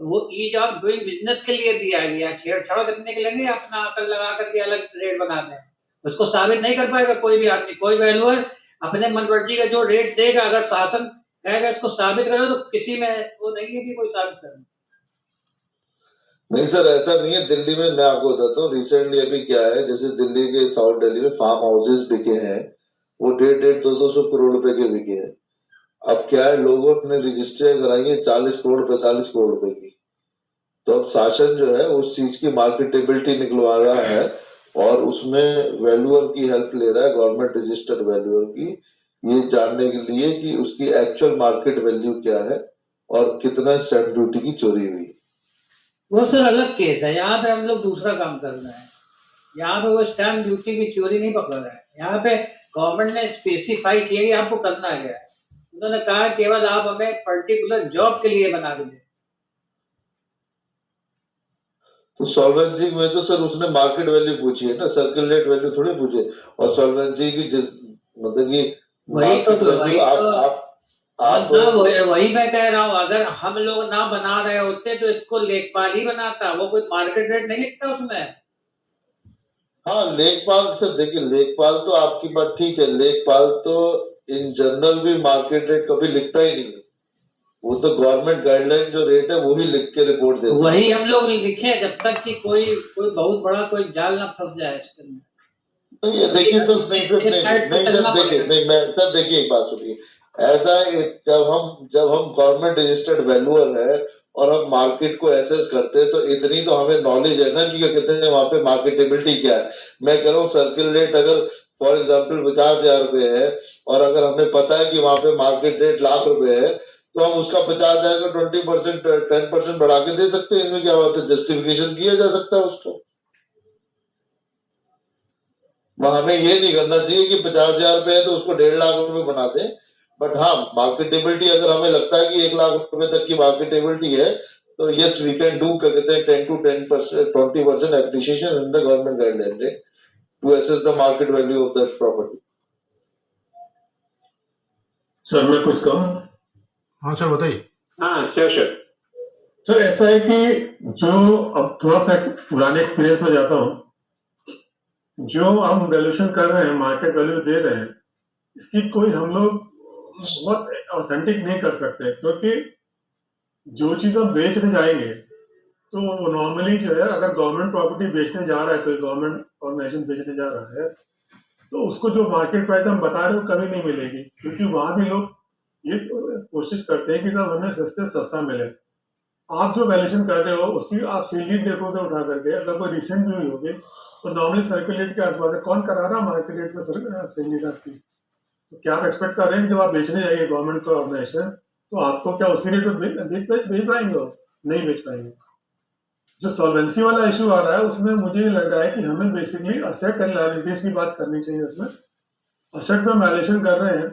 वो ईज ऑफ डूइंग बिजनेस के लिए दिया गया, छेड़छाड़ करने के लिए नहीं, अपना अकल लगा करके अलग रेट बनाते हैं। उसको साबित नहीं कर पाएगा कोई भी आदमी, कोई वैल्यूअर अपने मनमर्जी का जो रेट देगा, अगर शासन कहेगा इसको साबित करो तो किसी में वो नहीं है कि कोई साबित करे। नहीं सर, ऐसा नहीं है। दिल्ली में मैं आपको बताता हूँ रिसेंटली अभी क्या है, जैसे दिल्ली के साउथ दिल्ली में फार्म हाउसेस बिके हैं, वो 150-200 करोड़ रुपए के बिके हैं। अब क्या है, लोगों ने रजिस्ट्रियां कराई है 40 करोड़ 45 करोड़ रुपए की। तो अब शासन जो है उस चीज की मार्केटेबिलिटी निकलवा रहा है और उसमें वैल्यूअर की हेल्प ले रहा है, गवर्नमेंट रजिस्टर्ड वैल्यूअर की, ये जानने के लिए कि उसकी एक्चुअल मार्केट वैल्यू क्या है और कितना स्टैंप ड्यूटी की चोरी हुई। वो सर अलग केस है, यहाँ पे हम लोग दूसरा काम कर रहे हैं। यहाँ पे वो स्टैम्प ड्यूटी की चोरी नहीं पकड़ रहा है। यहाँ पे गवर्नमेंट ने स्पेसिफाई किया कि आपको करना क्या है। उन्होंने कहा केवल आप हमें पर्टिकुलर जॉब के लिए बना दें। तो सॉल्वेंसी में तो सर उसने मार्केट वैल्यू पूछी है ना, सर्किल रेट वैल्यू थोड़ी पूछे। और सॉल्वेंसी की जिस मतलब कि वही तो market value आप वही मैं कह रहा हूँ, अगर हम लोग ना बना रहे होते तो इसको लेखपाल ही बनाता, वो कोई मार्केट रेट नहीं लिखता उसमें। हाँ, लेखपाल सर देखिए, लेखपाल तो आपकी बात ठीक है, लेखपाल तो इन जनरल भी मार्केट रेट कभी लिखता ही नहीं है। वो तो गवर्नमेंट गाइडलाइन जो रेट है वो ही लिख के रिपोर्ट देता है। वही हम लोग लिखे जब तक कि कोई बहुत बड़ा कोई जाल ना फंस जाए इसके अंदर। नहीं, ये देखिए सर, नहीं सर देखिए, नहीं मैं सर देखिए एक बात सुनिए। ऐसा है कि जब हम गवर्नमेंट रजिस्टर्ड वैल्यूअर है और हम मार्केट को एसेस करते हैं, तो इतनी तो हमें नॉलेज है ना कि क्या कहते हैं वहां पे मार्केटेबिलिटी क्या है। मैं कह रहा हूँ सर्किल रेट अगर फॉर एग्जाम्पल 50,000 रुपए है और अगर हमें पता है कि वहां पे मार्केट रेट लाख रुपए है, तो हम उसका 50,000 का 20% 10% बढ़ा के दे सकते हैं। इसमें क्या बात है, जस्टिफिकेशन किया जा सकता है उसको। हमें ये नहीं करना चाहिए कि 50,000 रुपए है तो उसको 1.5 लाख रुपए बना दें। बट हाँ, मार्केटेबिलिटी अगर हमें लगता है कि 1 लाख रुपए तक की मार्केटेबिलिटी है, तो यस वी कैन डू क्या कहते हैं 10 to 10% 20% appreciation in the government guideline rate to assess the market value of that property. Sir मैं कुछ कहूँ? हाँ सर बताइए। हाँ श्योर। सर ऐसा है कि जो अब थोड़ा सा पुराने एक्सपीरियंस में जाता हूँ, जो हम वैल्यूएशन कर रहे हैं, मार्केट वैल्यू दे रहे हैं, इसकी कोई हम लोग बहुत ऑथेंटिक नहीं कर सकते, क्योंकि जो चीज हम बेचने जाएंगे तो नॉर्मली जो है, अगर गवर्नमेंट प्रॉपर्टी बेचने जा रहा है, कोई गवर्नमेंट ऑर्गेनाइजेशन बेचने जा रहा है, तो उसको जो मार्केट प्राइस हम बता रहे हैं वो कभी नहीं मिलेगी, क्योंकि वहां भी लोग ये कोशिश करते हैं कि सब हमें सस्ते सस्ता मिले। आप जो वैल्यूएशन कर रहे हो उसकी आप सेल लीड देखोगे उठा करके, अगर कोई रिसेंट भी हुई होगी तो नॉर्मली सर्किल रेट के आसपास है। कौन करा रहा मार्केट रेट में सेल लीड आपकी? तो क्या आप एक्सपेक्ट कर रहे हैं कि जब आप बेचने जाएंगे गवर्नमेंट का ऑर्गेनाइजेशन, तो आपको क्या उसी रेट में बेच पाएंगे? नहीं बेच पाएंगे। जो सॉल्वेंसी वाला इशू आ रहा है उसमें मुझे ये लग रहा है कि हमें बेसिकली असेट एंड लायबिलिटीज की बात करनी चाहिए। इसमें असेट में वैल्यूएशन कर रहे हैं,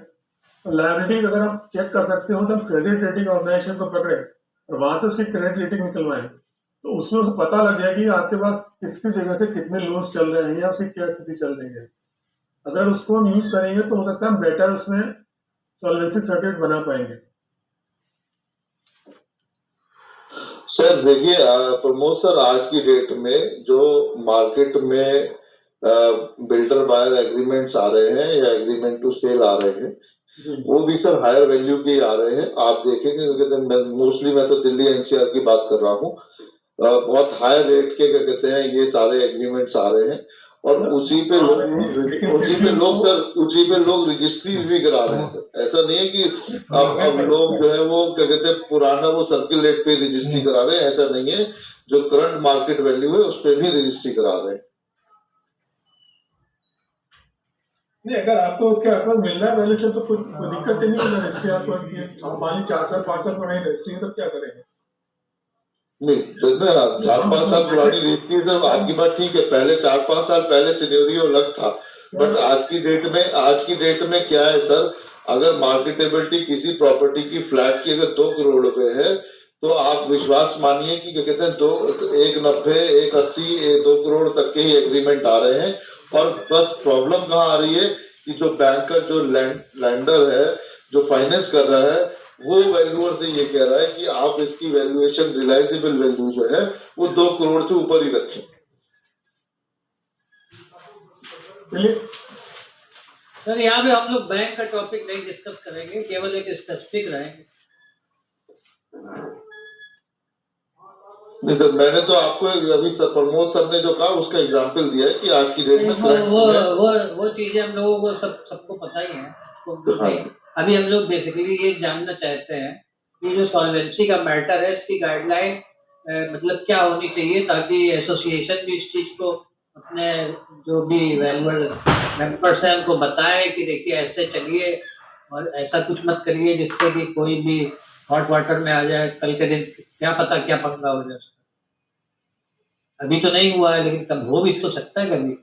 लायबिलिटी अगर आप चेक कर सकते हो तो क्रेडिट रेटिंग ऑर्गेनाइजेशन को पकड़े और वहां से उसकी क्रेडिट रेटिंग निकलवाएं, तो उसमें उसको पता लग जाएगा कि आपके पास किसकी जगह से कितने लोन्स चल रहे हैं या उसकी क्या स्थिति चल रही है। अगर उसको हम यूज करेंगे तो हो सकता है हम बेटर उसमें सॉल्वेंसी सर्टिफिकेट बना पाएंगे। सर देखिए प्रमोद सर, आज की डेट में जो मार्केट में बिल्डर बायर एग्रीमेंट्स आ रहे हैं या एग्रीमेंट टू सेल आ रहे हैं, वो भी सर हायर वैल्यू के आ रहे हैं। आप देखेंगे क्योंकि मोस्टली मैं तो दिल्ली एनसीआर की बात कर रहा हूँ, बहुत हायर रेट के क्या कहते हैं ये सारे एग्रीमेंट्स आ रहे हैं, और उसी पे लोग रजिस्ट्री भी करा रहे हैं सर। ऐसा नहीं है कि अब लोग जो है वो क्या कहते हैं पुराना वो सर्किल रेट पे रजिस्ट्री करा रहे हैं, ऐसा नहीं है। जो करंट मार्केट वैल्यू है उस पे भी रजिस्ट्री करा रहे हैं। नहीं, अगर आपको उसके आसपास मिल रहा है वैल्यूएशन तो कोई दिक्कत ही नहीं है। इसके आसपास की आप मान ली 4 साल 5 साल पुरानी रजिस्ट्री है तो क्या करेंगे? नहीं, 4-5 साल पुरानी रजिस्ट्री सर, आपकी बात ठीक है, पहले 4-5 साल पहले सिनेरियो अलग था। बट आज की डेट में क्या है सर, अगर मार्केटेबिलिटी किसी प्रॉपर्टी की फ्लैट की अगर 2 करोड़ रुपए है, तो आप विश्वास मानिए कि क्या कहते हैं 190, 180, 2 करोड़ तक के ही एग्रीमेंट आ रहे हैं। और बस प्रॉब्लम कहाँ आ रही है कि जो बैंकर, जो लैंडर है, जो फाइनेंस कर रहा है, वो वैल्यूअर से ये कह रहा है कि आप इसकी वैल्यूएशन रियलाइजेबल वैल्यू जो है वो 2 करोड़ से ऊपर ही रखें। सर यहाँ पे हम लोग बैंक का टॉपिक नहीं डिस्कस करेंगे, केवल एक स्पेसिफिक रहेंगे। नहीं सर, मैंने तो आपको अभी प्रमोद सर ने जो कहा उसका एग्जांपल दिया है कि आज की डेट में वो चीजें हम लोगों को सबको पता ही है। अभी हम लोग बेसिकली ये जानना चाहते हैं कि जो सॉल्वेंसी का मैटर है इसकी गाइडलाइन मतलब क्या होनी चाहिए, ताकि एसोसिएशन भी इस चीज को अपने जो भी वैल्यूएबल मेंबर्स हैं उनको बताएं कि देखिए ऐसे चलिए और ऐसा कुछ मत करिए जिससे कि कोई भी हॉट वाटर में आ जाए, कल के दिन क्या पता क्या पंगा हो जाए। अभी तो नहीं हुआ है लेकिन कब हो भी तो सकता है कभी।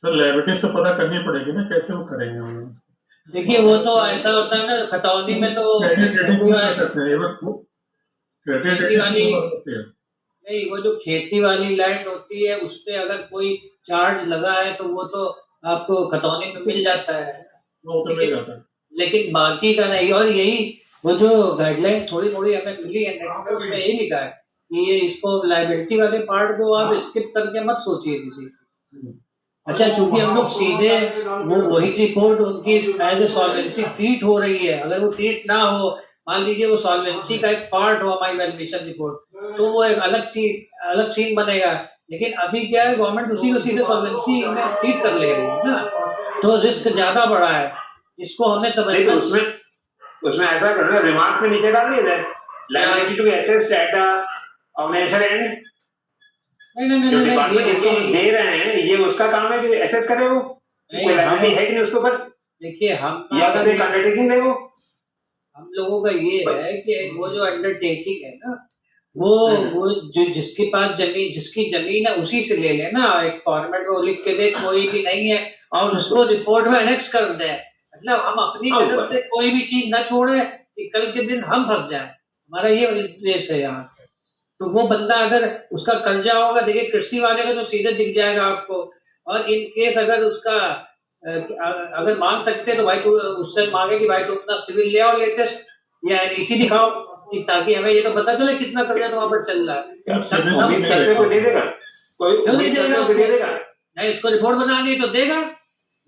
सर लायबिलिटीज तो पता करनी पड़ेगी ना, कैसे वो करेंगे हम लोग? देखिए वो तो ऐसा होता है ना, खतौनी में तो नहीं, वो जो खेती वाली लैंड होती है उस पे अगर कोई चार्ज लगा है तो वो तो आपको खतौनी में मिल जाता है, वो तो मिल जाता है, लेकिन बाकी का नहीं। और यही वो जो गाइडलाइन थोड़ी थोड़ी हमें मिली है नेट पे, उसमें यही लिखा है कि ये इसको लायबिलिटी वाले पार्ट को आप स्किप करके मत सोचिए किसी। अच्छा, चूंकि हम लोग सीधे वो वही रिपोर्ट उनकी एज ए सॉल्वेंसी ट्रीट हो रही है, अगर वो ट्रीट ना हो, मान लीजिए वो सॉल्वेंसी का एक पार्ट हो हमारी वैल्यूएशन रिपोर्ट, तो वो एक अलग सीन बनेगा। लेकिन अभी क्या है, गवर्नमेंट उसी को सीधे सॉल्वेंसी में ट्रीट कर ले रही है ना, तो रिस्क ज्यादा बड़ा है, इसको हमें समझना। उसमें ऐसा करना, रिमार्क में नीचे डालिए liability to be assessed at the organization end. नहीं जो नहीं डिपार्टमेंट नहीं, जिसको हम दे रहे हैं, ये उसका काम है कि एसेस करे वो, नहीं, कोई लाइबिलिटी हम- है कि नहीं उसके ऊपर, देखिए या उससे हम अंडरटेकिंग है वो। हम लोगों का ये है कि वो जो अंडरटेकिंग है ना, वो जो जिसके पास जमीन, जिसकी जमीन है उसी से ले लेना, एक फॉर्मेट में वो लिख के दे कोई भी नहीं है, और उसको रिपोर्ट में एनेक्स कर दे। मतलब हम अपनी तरफ से कोई भी चीज ना छोड़े कि कल के दिन हम फंस जाए, हमारा ये उद्देश्य है यहाँ। तो वो बंदा अगर उसका कर्जा होगा, देखिए कृषि वाले का तो सीधे दिख जाएगा आपको, और इन केस अगर उसका अगर मांग सकते तो भाई तो उससे मांगे कि भाई तो अपना सिविल ले आओ लेटेस्ट, या एनईसी दिखाओ, कि ताकि हमें ये तो पता चले कितना कर्जा तो वहाँ पर चल रहा है। सिविल हम- भी करने को दे देगा, कोई क्यों नहीं देगा? करने को दे देगा। नहीं, उसको रिपोर्ट बनानी है तो देगा,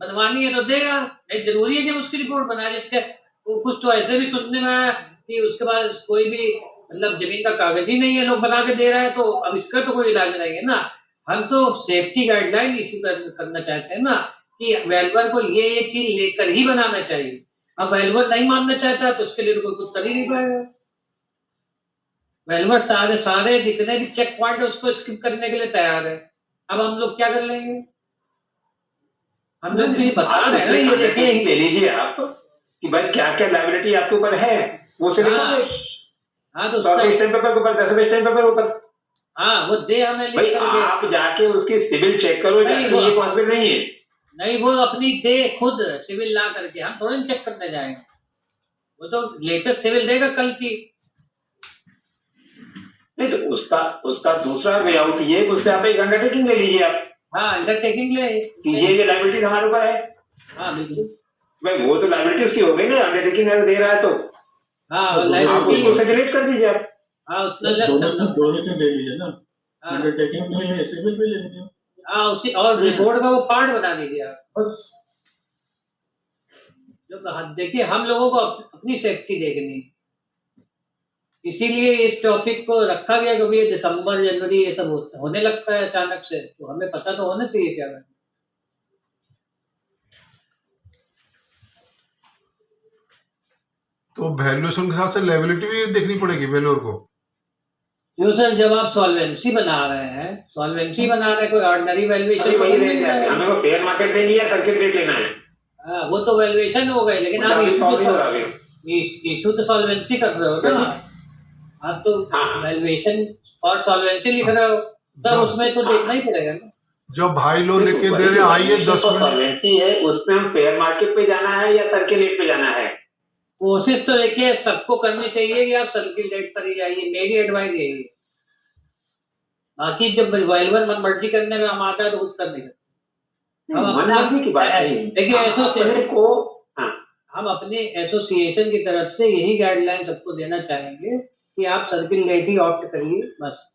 बनवानी है तो देगा। नहीं, जरूरी है कि हम उसकी रिपोर्ट बनाए, जिसके वो कुछ तो ऐसे भी सुनने में आया कि उसके पास कोई भी मतलब जमीन का कागज ही नहीं है, लोग बना के दे रहे हैं, तो अब इसका तो कोई इलाज नहीं है ना। हम तो सेफ्टी गाइडलाइन इशू करना चाहते हैं ना, कि वेलवर को ये चीज लेकर ही बनाना चाहिए। अब वेलवर नहीं मानना चाहता तो उसके लिए तो कोई कुछ कर ही नहीं पाएगा। वेलवर सारे जितने भी चेक पॉइंट है उसको स्किप करने के लिए तैयार है। अब हम लोग क्या कर लेंगे? हम लोग तो ये बता रहे हैं ना, ये देखिए ले लीजिए आप कि भाई क्या क्या लाइबिलिटी आपके ऊपर है, वो से लिखोगे। हाँ तो उसका स्टैम्प पेपर के ऊपर, 10 स्टैम्प पेपर ऊपर, हाँ वो दे हमें भाई लिख करके। आप जाके उसकी सिविल चेक करो, नहीं, जाके ये पॉसिबल नहीं है। नहीं, वो अपनी दे खुद सिविल ला करके, हम थोड़ा चेक करने जाएंगे। वो तो लेटेस्ट सिविल देगा कल की। नहीं तो उसका दूसरा वे आउट ये है कि उससे आप एक अंडरटेकिंग ले लीजिए आप हाँ, अंडरटेकिंग ले कि ये लाइबिलिटी हमारे ऊपर है। हाँ बिल्कुल। भाई वो तो लाइबिलिटी उसकी हो गई ना, अंडरटेकिंग अगर दे रहा है तो हाँ तो आप लाइबिलिटी, उसको सेग्रीगेट कर दीजिए आप। हाँ उतना लेस करना। दोनों चीज ले लीजिए ना, हाँ, अंडरटेकिंग भी ले, सिविल भी ले लीजिए हाँ उसी, और रिपोर्ट का वो पार्ट बना दीजिए आप। बस। जो देखिए हम लोगों को अपनी सेफ्टी देखनी, इसीलिए इस टॉपिक को रखा गया, क्योंकि ये दिसंबर जनवरी ये सब होने लगता है अचानक से, तो हमें पता तो होना चाहिए क्या करना। तो वैल्यूएशन के साथ से लायबिलिटी भी देखनी पड़ेगी वैल्यूअर को। जो सर, जब आप सॉल्वेंसी बना रहे हैं, सॉल्वेंसी बना रहे हैं, कोई ऑर्डिनरी वैल्यूएशन वही रेट है, हमें को फेयर मार्केट देनी है, सर्किट रेट लेना है। हाँ, वो तो वैल्यूएशन हो गए, लेकिन आप इशू तो सॉल्वेंसी कर रहे हो ना, आप तो वैल्यूएशन फॉर सॉल्वेंसी लिख रहे हो, तब उसमें तो देखना ही पड़ेगा ना। जब भाई लोग लेके दे रहे आइए 10 मिनट, सॉल्वेंसी है, उसमें हम फेयर मार्केट पे जाना है या सर्किट रेट पे जाना है। कोशिश तो देखिए सबको करनी चाहिए कि आप सर्किल रेट पर ही जाइए, मेरी एडवाइस यही है। बाकी जब वैल्यूअर मन मर्जी करने में हम आता है तो कुछ कर नहीं सकते। हम अपना की बात नहीं, देखिए एसोसिएशन को हम अपने एसोसिएशन की तरफ से यही गाइडलाइन सबको देना चाहेंगे कि आप सर्किल रेट ही ऑप्ट करिए बस।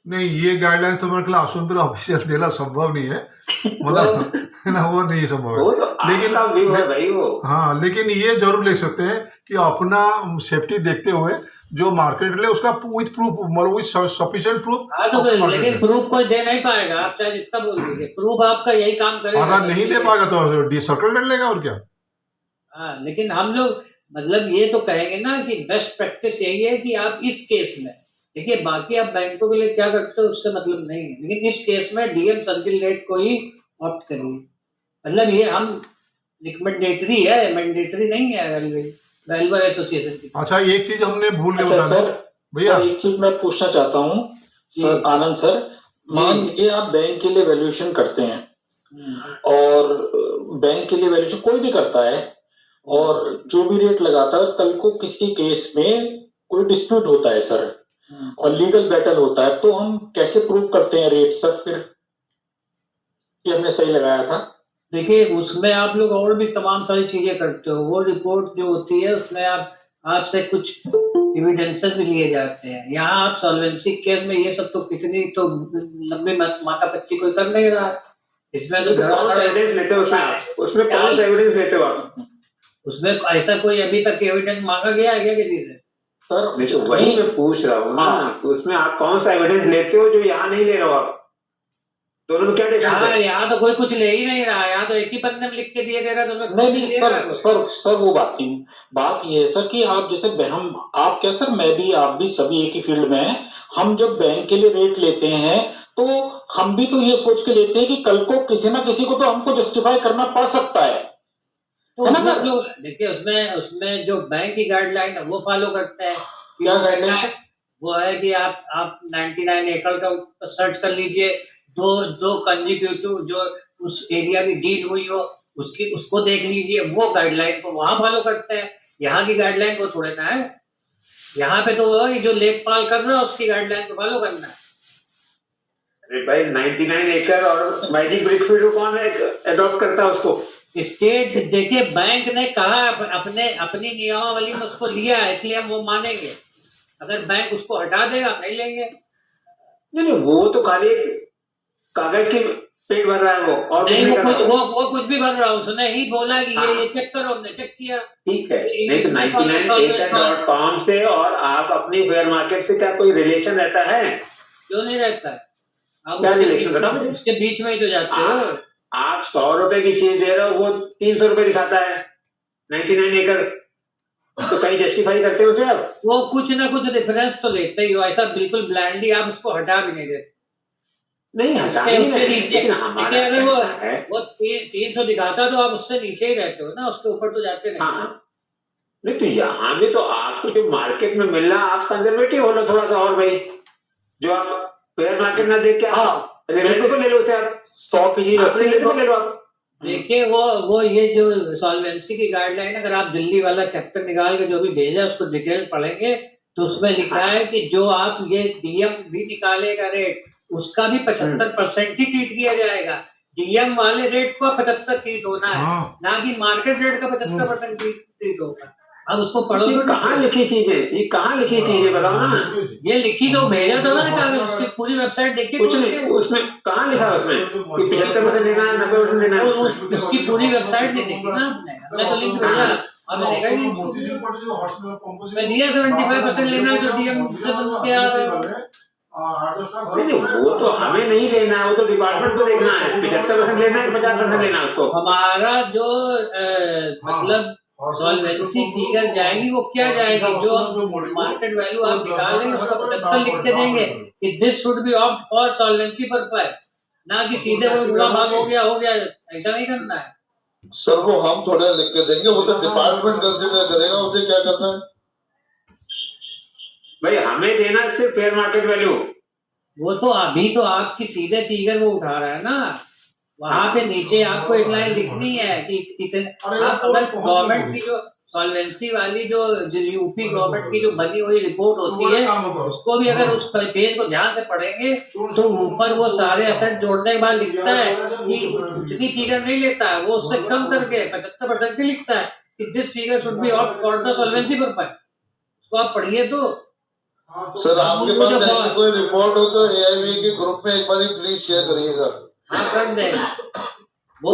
नहीं ये गाइडलाइन तो मेरे ख्याल आसुंदर ऑफिशियल देना संभव नहीं है, मतलब है ना, वो नहीं संभव वो है। तो लेकिन आपका व्यू है भाई वो। हाँ, लेकिन ये जरूर लिख सकते हैं कि अपना सेफ्टी देखते हुए जो मार्केट ले उसका विथ प्रूफ, मतलब विथ सफिशिएंट प्रूफ। हाँ तो लेकिन प्रूफ कोई दे नहीं पाएगा, आप चाहे जितना बोल दीजिए, प्रूफ आपका यही काम करेगा। अगर नहीं दे पाएगा तो सर्कल रेट लेगा और क्या। हाँ, लेकिन हम लोग मतलब ये तो कहेंगे ना कि बेस्ट प्रैक्टिस यही है कि आप इस केस में देखिए, बाकी आप बैंकों के लिए क्या करते हो उससे मतलब नहीं है, लेकिन इस केस में डीएम सर्किल रेट को ही ऑप्ट करिए। मतलब ये हम रिकमेंडेटरी है, मैंडेटरी नहीं है वैल्यूअर एसोसिएशन की। अच्छा, एक चीज हमने भूल गए अच्छा बताना सर, भैया। एक चीज मैं पूछना चाहता हूँ सर, आनंद सर, मान लीजिए आप बैंक के लिए वैल्यूएशन करते हैं और बैंक के लिए वैल्यूएशन कोई भी करता है और जो भी रेट लगाता है, कल को किसी केस में कोई डिस्प्यूट होता है सर और लीगल बैटल होता है, तो हम कैसे प्रूव करते हैं रेट सर फिर कि हमने सही लगाया था? देखिए उसमें आप लोग और भी तमाम सारी चीजें करते हो, वो रिपोर्ट जो होती है उसमें आपसे कुछ एविडेंसेस भी लिए जाते हैं। यहाँ आप सॉल्वेंसी केस में ये सब तो कितनी तो लंबी माथा पच्ची कोई कर नहीं रहा है, इसमें तो एविडेंस लेते हो उसमें कौन सा एविडेंस लेते हो आप? उसमें ऐसा कोई अभी तक एविडेंस मांगा गया है क्या किसी से? सर वही मैं पूछ रहा हूँ ना, तो उसमें आप कौन सा एविडेंस लेते हो जो यहाँ नहीं ले रहे हो आप? दोनों में क्या डिफरेंस यहाँ है? यहाँ तो कोई कुछ ले ही नहीं रहा, यहाँ तो एक ही बंदे में लिख के दिए दे रहा है, तो उसमें कुछ नहीं ले रहा है सर कोई। सर वो बात नहीं, बात ये है सर कि आप जैसे हम आप क्या सर, मैं भी आप भी सभी एक ही फील्ड में हैं। हम जब बैंक के लिए रेट लेते हैं तो हम भी तो ये सोच के लेते हैं कि कल को किसी ना किसी को तो हमको जस्टिफाई करना पड़ सकता है तो है ना उसमें सर? जो देखिए उसमें जो बैंक की गाइडलाइन है वो फॉलो करते हैं। क्या गाइडलाइन है? वो है कि आप 99 एकड़ का सर्च कर लीजिए, दो कंजिक्यूटिव जो उस एरिया की डील हुई हो उसको देख लीजिए, वो गाइडलाइन को वहां फॉलो करते हैं। यहाँ की गाइडलाइन को थोड़े ना है, यहाँ पे तो ये जो लेखपाल कर रहा है उसकी गाइडलाइन को फॉलो करना है। अरे भाई 99 एकड़ और मैजिक ब्रिक फील्ड कौन है अडॉप्ट करता है उसको? स्टेट देखिए, बैंक ने कहा अपनी नियमावली में उसको लिया है, इसलिए हम वो मानेंगे। अगर बैंक उसको हटा देगा हम नहीं लेंगे। नहीं वो तो खाली कागज की पेट भर रहा है वो, और कुछ नहीं नहीं कर रहा वो। वो कुछ भी भर रहा है, उसने ही बोला कि ये चेक करो, हमने चेक किया। ठीक है, नहीं तो 99acre.com से और आप अपनी फेयर मार्केट से क्या कोई रिलेशन रहता है? क्यों नहीं रहता है? आप क्या रिलेशन बताओ मुझे? उसके बीच में ही तो जाते हो। आप 100 रुपए की चीज दे रहे हो, वो 300 रुपए दिखाता है 99 एकड़, तो कहीं जस्टिफाई करते हो उसे आप? वो कुछ ना कुछ डिफरेंस तो लेते ही हो, ऐसा बिल्कुल ब्लाइंडली आप उसको हटा भी नहीं देते। नहीं हटा नहीं उसके रहे, नीचे लेकिन हमारा देखिए, अगर ऐसा है। वो 300 दिखाता तो आप उससे नीचे ही रहते हो ना, उसके ऊपर तो जाते नहीं। हाँ नहीं तो यहाँ भी तो आपको जो मार्केट में मिल रहा, आप कंजर्वेटिव हो लो थोड़ा सा और भाई, जो आप फेयर मार्केट ना देख के आप रेवेन्यू को ले लो उसे, आप 100 की चीज अपने ले लो आप। देखिए वो ये जो सॉल्वेंसी की गाइडलाइन, अगर आप दिल्ली वाला चैप्टर निकाल के जो भी भेजा उसको डिटेल पढ़ेंगे तो उसमें लिखा है कि जो आप ये डीएम भी निकालेगा रेट, उसका भी 75% ही ट्रीट किया जाएगा। डीएम वाले रेट को 75 ट्रीट होना है, ना कि मार्केट रेट का 75% ट्रीट होगा। अब उसको पढ़ो तो कहाँ लिखी चीजें, ये कहाँ लिखी चीजें बताओ ना। ये लिखी तो भेजा तो मैंने कागज, उसकी पूरी वेबसाइट देखिए कुछ नहीं, उसमें कहाँ लिखा है उसमें कि 75% लेना है, 90% लेना है? उसकी पूरी वेबसाइट नहीं देखी ना हमने तो लिंक भेजा, हमने देखा ही नहीं उसमें दिया 75% लेना है जो डीएम से बन के आ रहा है। नहीं वो तो हमें नहीं लेना है, वो तो डिपार्टमेंट को देखना है। 75% लेना है, 50% लेना है उसको। हमारा जो मतलब सॉल्वेंसी फिगर जाएगी वो क्या जाएगी, जो मार्केट वैल्यू आप निकालेंगे उसका 75 लिख के देंगे कि this should be opt for solvency purpose, ना कि सीधे वो बुरा भाग हो गया, ऐसा नहीं करना है। सर वो हम थोड़ा लिख के देंगे, वो तो डिपार्टमेंट कंसिडर करेगा, उसे क्या करना है। भाई हमें देना सिर्फ फेयर मार्केट वैल्यू। वो तो अभी तो आपकी सीधे फिगर वो उठा रहा है ना, वहां पे नीचे आपको एक लाइन लिखनी है कि कितने, अगर गवर्नमेंट की जो सॉल्वेंसी वाली जो यूपी गवर्नमेंट की जो बनी हुई रिपोर्ट होती है, उसको भी अगर उस पेज को ध्यान से पढ़ेंगे तो ऊपर वो सारे एसेट जोड़ने के बाद लिखता है कि जितनी फिगर नहीं लेता है वो उससे कम करके 75% की लिखता है कि this figure should be opt for the solvency purpose. उसको आप पढ़िए तो। सर आपके पास ऐसी कोई रिपोर्ट हो तो एआईबी के ग्रुप में एक बार प्लीज शेयर करिएगा। हाँ कर दे वो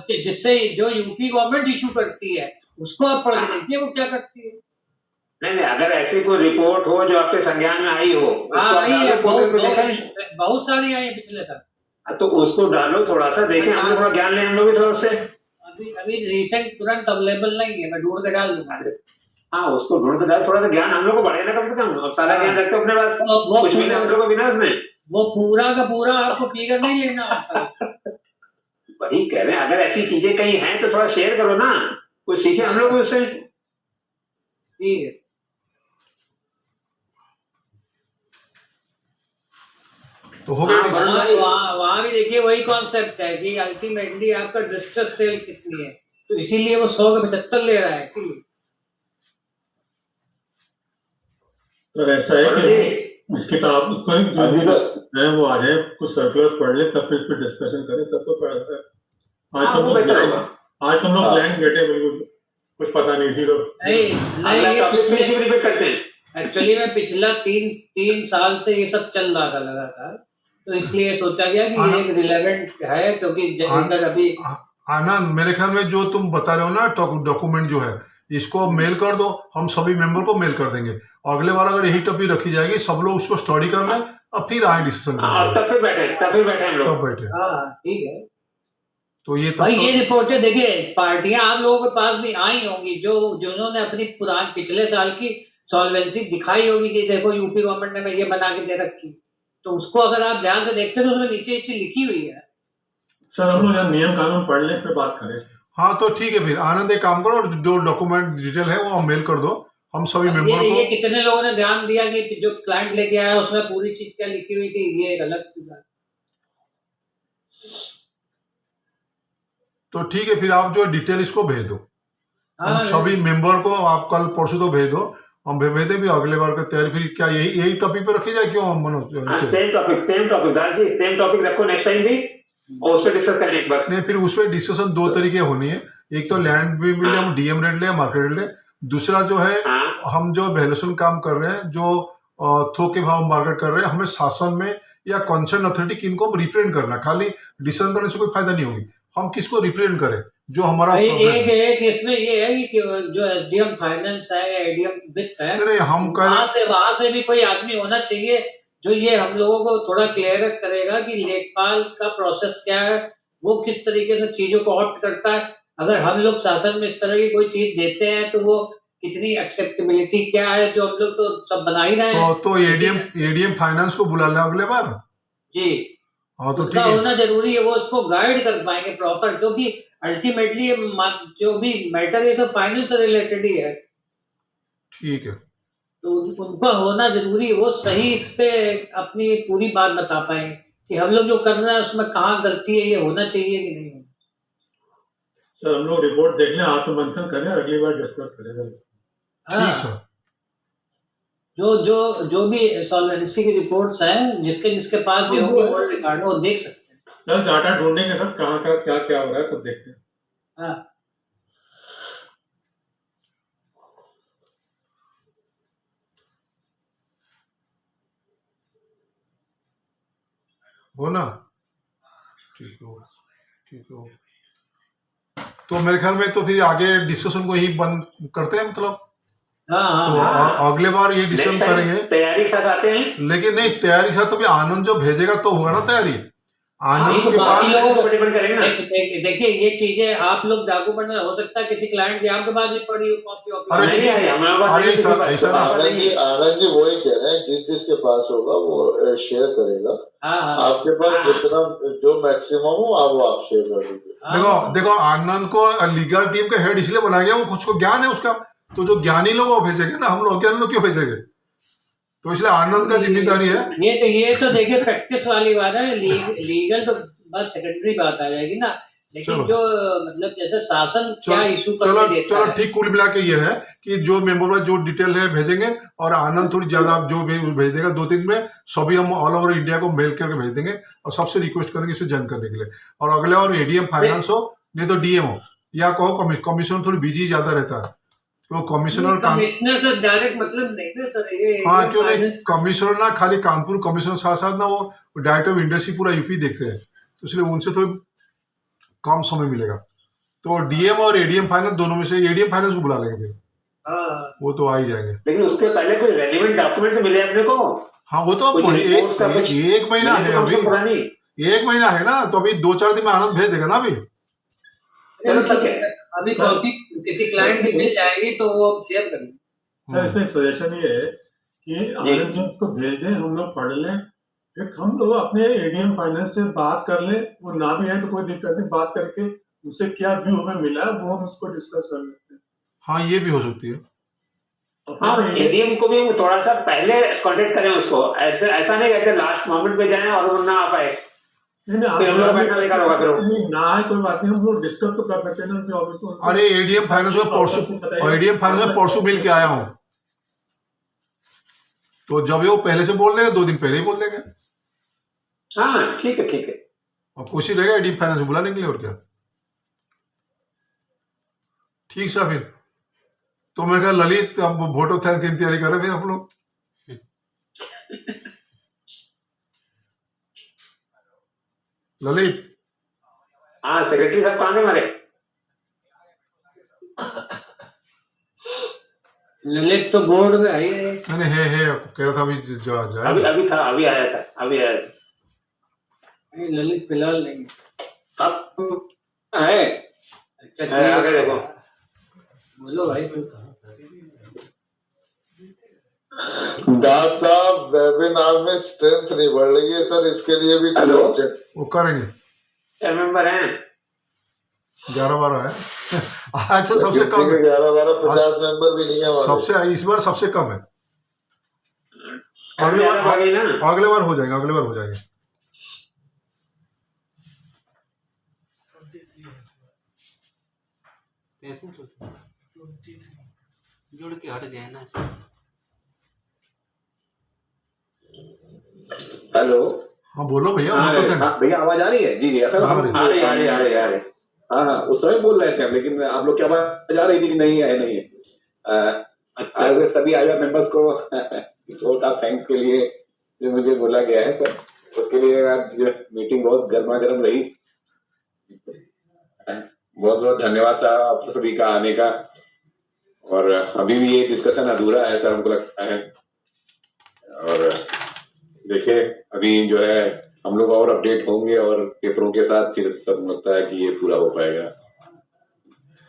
जिससे जो यूपी गवर्नमेंट इशू करती है उसको आप पढ़ के देखिए वो क्या करती है। नहीं अगर ऐसी कोई रिपोर्ट हो जो आपके संज्ञान में आई हो, आई है, बहुत सारी आई है पिछले साल, तो उसको डालो, थोड़ा सा देखें, हम लोग थोड़ा ज्ञान लें हम लोग भी थोड़ा उससे। अभी रिसेंट तुरंत अवेलेबल नहीं है, मैं ढूंढ के डाल दूंगा। हाँ उसको ढूंढ के डाल, थोड़ा सा ज्ञान हम लोग को बढ़े ना कम से कम। सारा ज्ञान रखते अपने पास, कुछ भी ना हम लोग को बिना उसमें। वो पूरा का पूरा आपको फिगर नहीं लेना होता। वही कह रहे हैं, अगर ऐसी चीजें कहीं हैं तो थोड़ा शेयर करो ना, कुछ सीखे हम लोग भी उससे। ठीक है, तो हो गया। वहां भी देखिए वही कॉन्सेप्ट है कि अल्टीमेटली आपका डिस्ट्रेस सेल कितनी है, तो इसीलिए वो 100 के 75 ले रहा है। इसीलिए तो ऐसा है कि इस किताब उसको जो भी है वो आ जाए, कुछ सर्कुलर पढ़ ले, तब फिर इस पर डिस्कशन करें, तब तो पढ़ा है। आज तुम लोग ब्लैंक बैठे, बिल्कुल कुछ पता नहीं सी। तो एक्चुअली में पिछला 3 साल से ये सब चल रहा था लगातार, तो इसलिए सोचा गया कि ये एक रिलेवेंट है, क्योंकि अभी आनंद मेरे ख्याल में जो तुम बता रहे हो ना डॉक्यूमेंट जो है, इसको मेल कर दो, हम सभी मेंबर को मेल कर देंगे। अगले बार अगर यही टॉपिक रखी जाएगी, सब लोग उसको स्टडी कर लें और फिर आए डिसीजन और करने, तब फिर बैठे हम लोग। तब बैठे। हाँ ठीक है तो ये तब भाई, तो ये रिपोर्टें देखिए, पार्टियां आप लोगों के पास भी आई होंगी जो जिन्होंने अपनी पिछले साल की सॉल्वेंसी दिखाई होगी कि देखो यूपी गवर्नमेंट ने मैं ये बना के दे रखी, तो उसको अगर आप ध्यान से देखते हैं तो उसमें नीचे चीज लिखी हुई है। सर हम लोग यहाँ नियम कानून पढ़ लें फिर बात करें। हाँ तो ठीक है, फिर आनंद एक काम करो, जो डॉक्यूमेंट डिटेल है वो मेल कर दो, हम सभी मेंबर को। ये कितने लोगों ने ध्यान दिया कि जो क्लाइंट लेके आया उसमें पूरी चीज क्या लिखी हुई थी, ये एक अलग चीज है। तो ठीक है, फिर आप जो डिटेल इसको भेज दो, हम हाँ सभी मेंबर को, आप कल परसों तो भेज दो, हम भेज दें, फिर अगले बार का तैयारी फिर क्या यही टॉपिक पे रखी जाए, क्यों हम Manoj? Same topic Das ji, same topic रखो नेक्स्ट टाइम भी, और उस पर डिस्कस करें एक बार। नहीं, फिर उस पर डिस्कशन दो तरीके होनी है, एक तो लैंड भी मिले, हम डीएम रेट ले, मार्केट रेट ले, दूसरा जो है हम जो वैल्यूएशन काम कर रहे हैं, जो थोक के भाव मार्केट कर रहे हैं, हमें शासन में या कंसर्न अथॉरिटी किनको रिप्रेजेंट करना, खाली डिसीजन करने से कोई फायदा नहीं होगी, हम किसको रिप्रेजेंट करें जो हमारा एक इसमें ये है कि जो एसडीएम फाइनेंस है या एडीएम वित्त है, नहीं, हम वहां से भी कोई आदमी होना चाहिए जो ये हम लोगों को थोड़ा क्लियर करेगा कि लेखपाल का प्रोसेस क्या है, वो किस तरीके से चीजों को ऑप्ट करता है, अगर हम लोग शासन में इस तरह की कोई चीज देते हैं तो वो कितनी एक्सेप्टेबिलिटी क्या है, जो हम लोग तो सब बना ही रहे हैं। तो एडीएम फाइनेंस को बुला लें अगले बार जी हाँ, तो उनका ठीक है, होना जरूरी है, वो उसको गाइड कर पाएंगे प्रॉपर, क्योंकि अल्टीमेटली जो भी मैटर है सब फाइनेंस से रिलेटेड ही है, ठीक है। तो उनका होना जरूरी है, वो सही इस पे अपनी पूरी बात बता पाएंगे कि हम लोग जो कर रहे हैं उसमें कहाँ गलती है, ये होना चाहिए कि नहीं। सर हम लोग रिपोर्ट देख लें, आत्ममंथन करें, अगली बार डिस्कस करें सर इसको। ठीक सर। जो भी सॉल्वेंसी की रिपोर्ट्स हैं, जिसके पास भी होंगे ओल्ड रिकॉर्ड, वो देख सकते हैं। डाटा ढूंढेंगे सर, कहाँ का क्या हो रहा है, तब देखते हैं। हाँ हो ना, ठीक हो, ठीक हो। तो मेरे ख्याल में तो फिर आगे डिस्कशन को ही बंद करते हैं, मतलब तो अगले बार ये डिसीजन करेंगे, तैयारी के साथ आते हैं। लेकिन नहीं, तैयारी के साथ तो भी आनंद जो भेजेगा तो होगा ना तैयारी, आनंद के बाकी बाद लोगों को देखिए ये चीजें आप लोग डॉक्यूमेंट में हो सकता है किसी क्लाइंट की आपके पास भी पड़ी हो कॉपी अरे नहीं है, हमारे पास अरे नहीं है, सर किसी ऐसा के ना, पास नहीं है। आनंद जी वही कह रहे हैं, जिसके पास होगा वो शेयर करेगा, आपके पास जितना जो मैक्सिमम हो आप शेयर कर दीजिए। देखो आनंद को लीगल टीम का हेड इसलिए बनाया गया, वो कुछ को ज्ञान है उसका, तो जो ज्ञानी लोग वो भेजेंगे ना, हम लोग अज्ञानी लोग क्यों भेजेंगे, तो इसलिए आनंद का जिम्मेदारी है। ये तो देखिए प्रैक्टिस वाली बात है, लीगल तो बस सेकेंडरी बात आ जाएगी ना, लेकिन जो मतलब जैसे शासन क्या इशू करके देता है। ठीक, कुल मिला के ये है कि जो मेंबर जो डिटेल है भेजेंगे, और आनंद थोड़ी ज्यादा जो भेज देगा 2-3 में, सभी हम ऑल ओवर इंडिया को मेल करके भेज देंगे, और सबसे रिक्वेस्ट करेंगे इसे जन करने के लिए। और अगले और एडीएम फाइनेंस हो, नहीं तो डीएम हो, या कहो कमिश्नर थोड़ी बिजी ज्यादा रहता है, तो कमिश्नर कमिश्नर से डायरेक्ट मतलब नहीं ना सर, ये हाँ क्यों नहीं, कमिश्नर ना खाली कानपुर कमिश्नर साथ साथ ना वो डायरेक्टर ऑफ इंडस्ट्री पूरा यूपी देखते हैं, तो इसलिए उनसे थोड़ी कम समय मिलेगा। तो डीएम और एडीएम फाइनेंस दोनों में से एडीएम फाइनेंस को बुला लेंगे फिर, वो तो आ ही जाएंगे। लेकिन उसके पहले कोई रेलिवेंट डॉक्यूमेंट मिले अपने को। हाँ वो तो एक महीना है अभी, 1 महीना है ना, तो अभी 2-4 दिन में आनंद भेज देगा ना अभी। अभी कॉपी किसी क्लाइंट की मिल जाएगी तो वो शेयर करेंगे। सर इसमें एक सजेशन ये है कि आनंद जी इसको भेज दें, हम लोग पढ़ लें, फिर हम लोग अपने एडीएम फाइनेंस से बात कर लें, वो ना भी है तो कोई दिक्कत नहीं, बात करके उससे क्या व्यू हमें मिला वो हम उसको डिस्कस कर लेते हैं। हाँ ये भी हो सकती है। हाँ एडीएम को भी थोड़ा सा पहले कांटेक्ट करें उसको, ऐसा नहीं कहते लास्ट मोमेंट पे जाएं और वो ना आ पाए, नहीं हम लोग बैठना बेकार होगा फिर। ना है कोई बात नहीं, हम लोग डिस्कस तो कर सकते हैं ना उनके ऑफिस में। अरे एडीएम फाइनेंस में परसों मिल के आया हूँ, तो जब वो पहले से बोल देंगे 2 दिन पहले ही बोल देंगे। हाँ ठीक है ठीक है, और कोशिश रहेगा एडीएम फाइनेंस को बुलाने के लिए, और क्या। ठीक सर, फिर तो मैं कहा ललित अब वोटो थैंक की तैयारी करें फिर हम लोग। ललित हाँ सेक्रेटरी साहब कहाँ थे हमारे? ललित तो बोर्ड में आई है। नहीं नहीं है कह रहा था अभी जाए। अभी था, अभी आया था। नहीं, ललित फिलहाल नहीं अब है। अच्छा है, आगे देखो। बोलो भाई। दास साहब वेबिनार में स्ट्रेंथ नहीं बढ़ रही है सर, इसके लिए भी हेलो। वो करेंगे क्या मेंबर हैं? 11-12 है। अच्छा सबसे कम है, 11-12-50 मेंबर भी नहीं है हमारे। सबसे इस बार सबसे कम है। अगले ज्यादा बार भागी ना। अगले बार हो जाएंगे, अगले बार हो जाएंगे। जुड़ के हट गए ना ऐसे। हेलो। हाँ बोलो भैया, हाँ, बोलते हैं। हाँ भैया आवाज आ रही है? जी जी, असल आ हम रही आ रही। हाँ उस समय बोल रहे थे हम, लेकिन आप लोग की आवाज आ रही थी कि नहीं है। अच्छा, आए हुए सभी आईआर मेंबर्स को वोट ऑफ थैंक्स के लिए जो मुझे बोला गया है सर, उसके लिए आज मीटिंग बहुत गर्मा गर्म रही। बहुत बहुत धन्यवाद सर आप सभी का आने का। और अभी भी ये डिस्कशन अधूरा है सर, हमको लगता है। और देखिए अभी जो है हम लोग और अपडेट होंगे और पेपरों के साथ फिर सब लगता है कि ये पूरा हो पाएगा।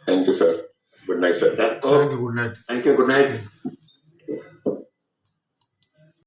Thank you sir, good night sir. Thank you, good night. Thank you, good night.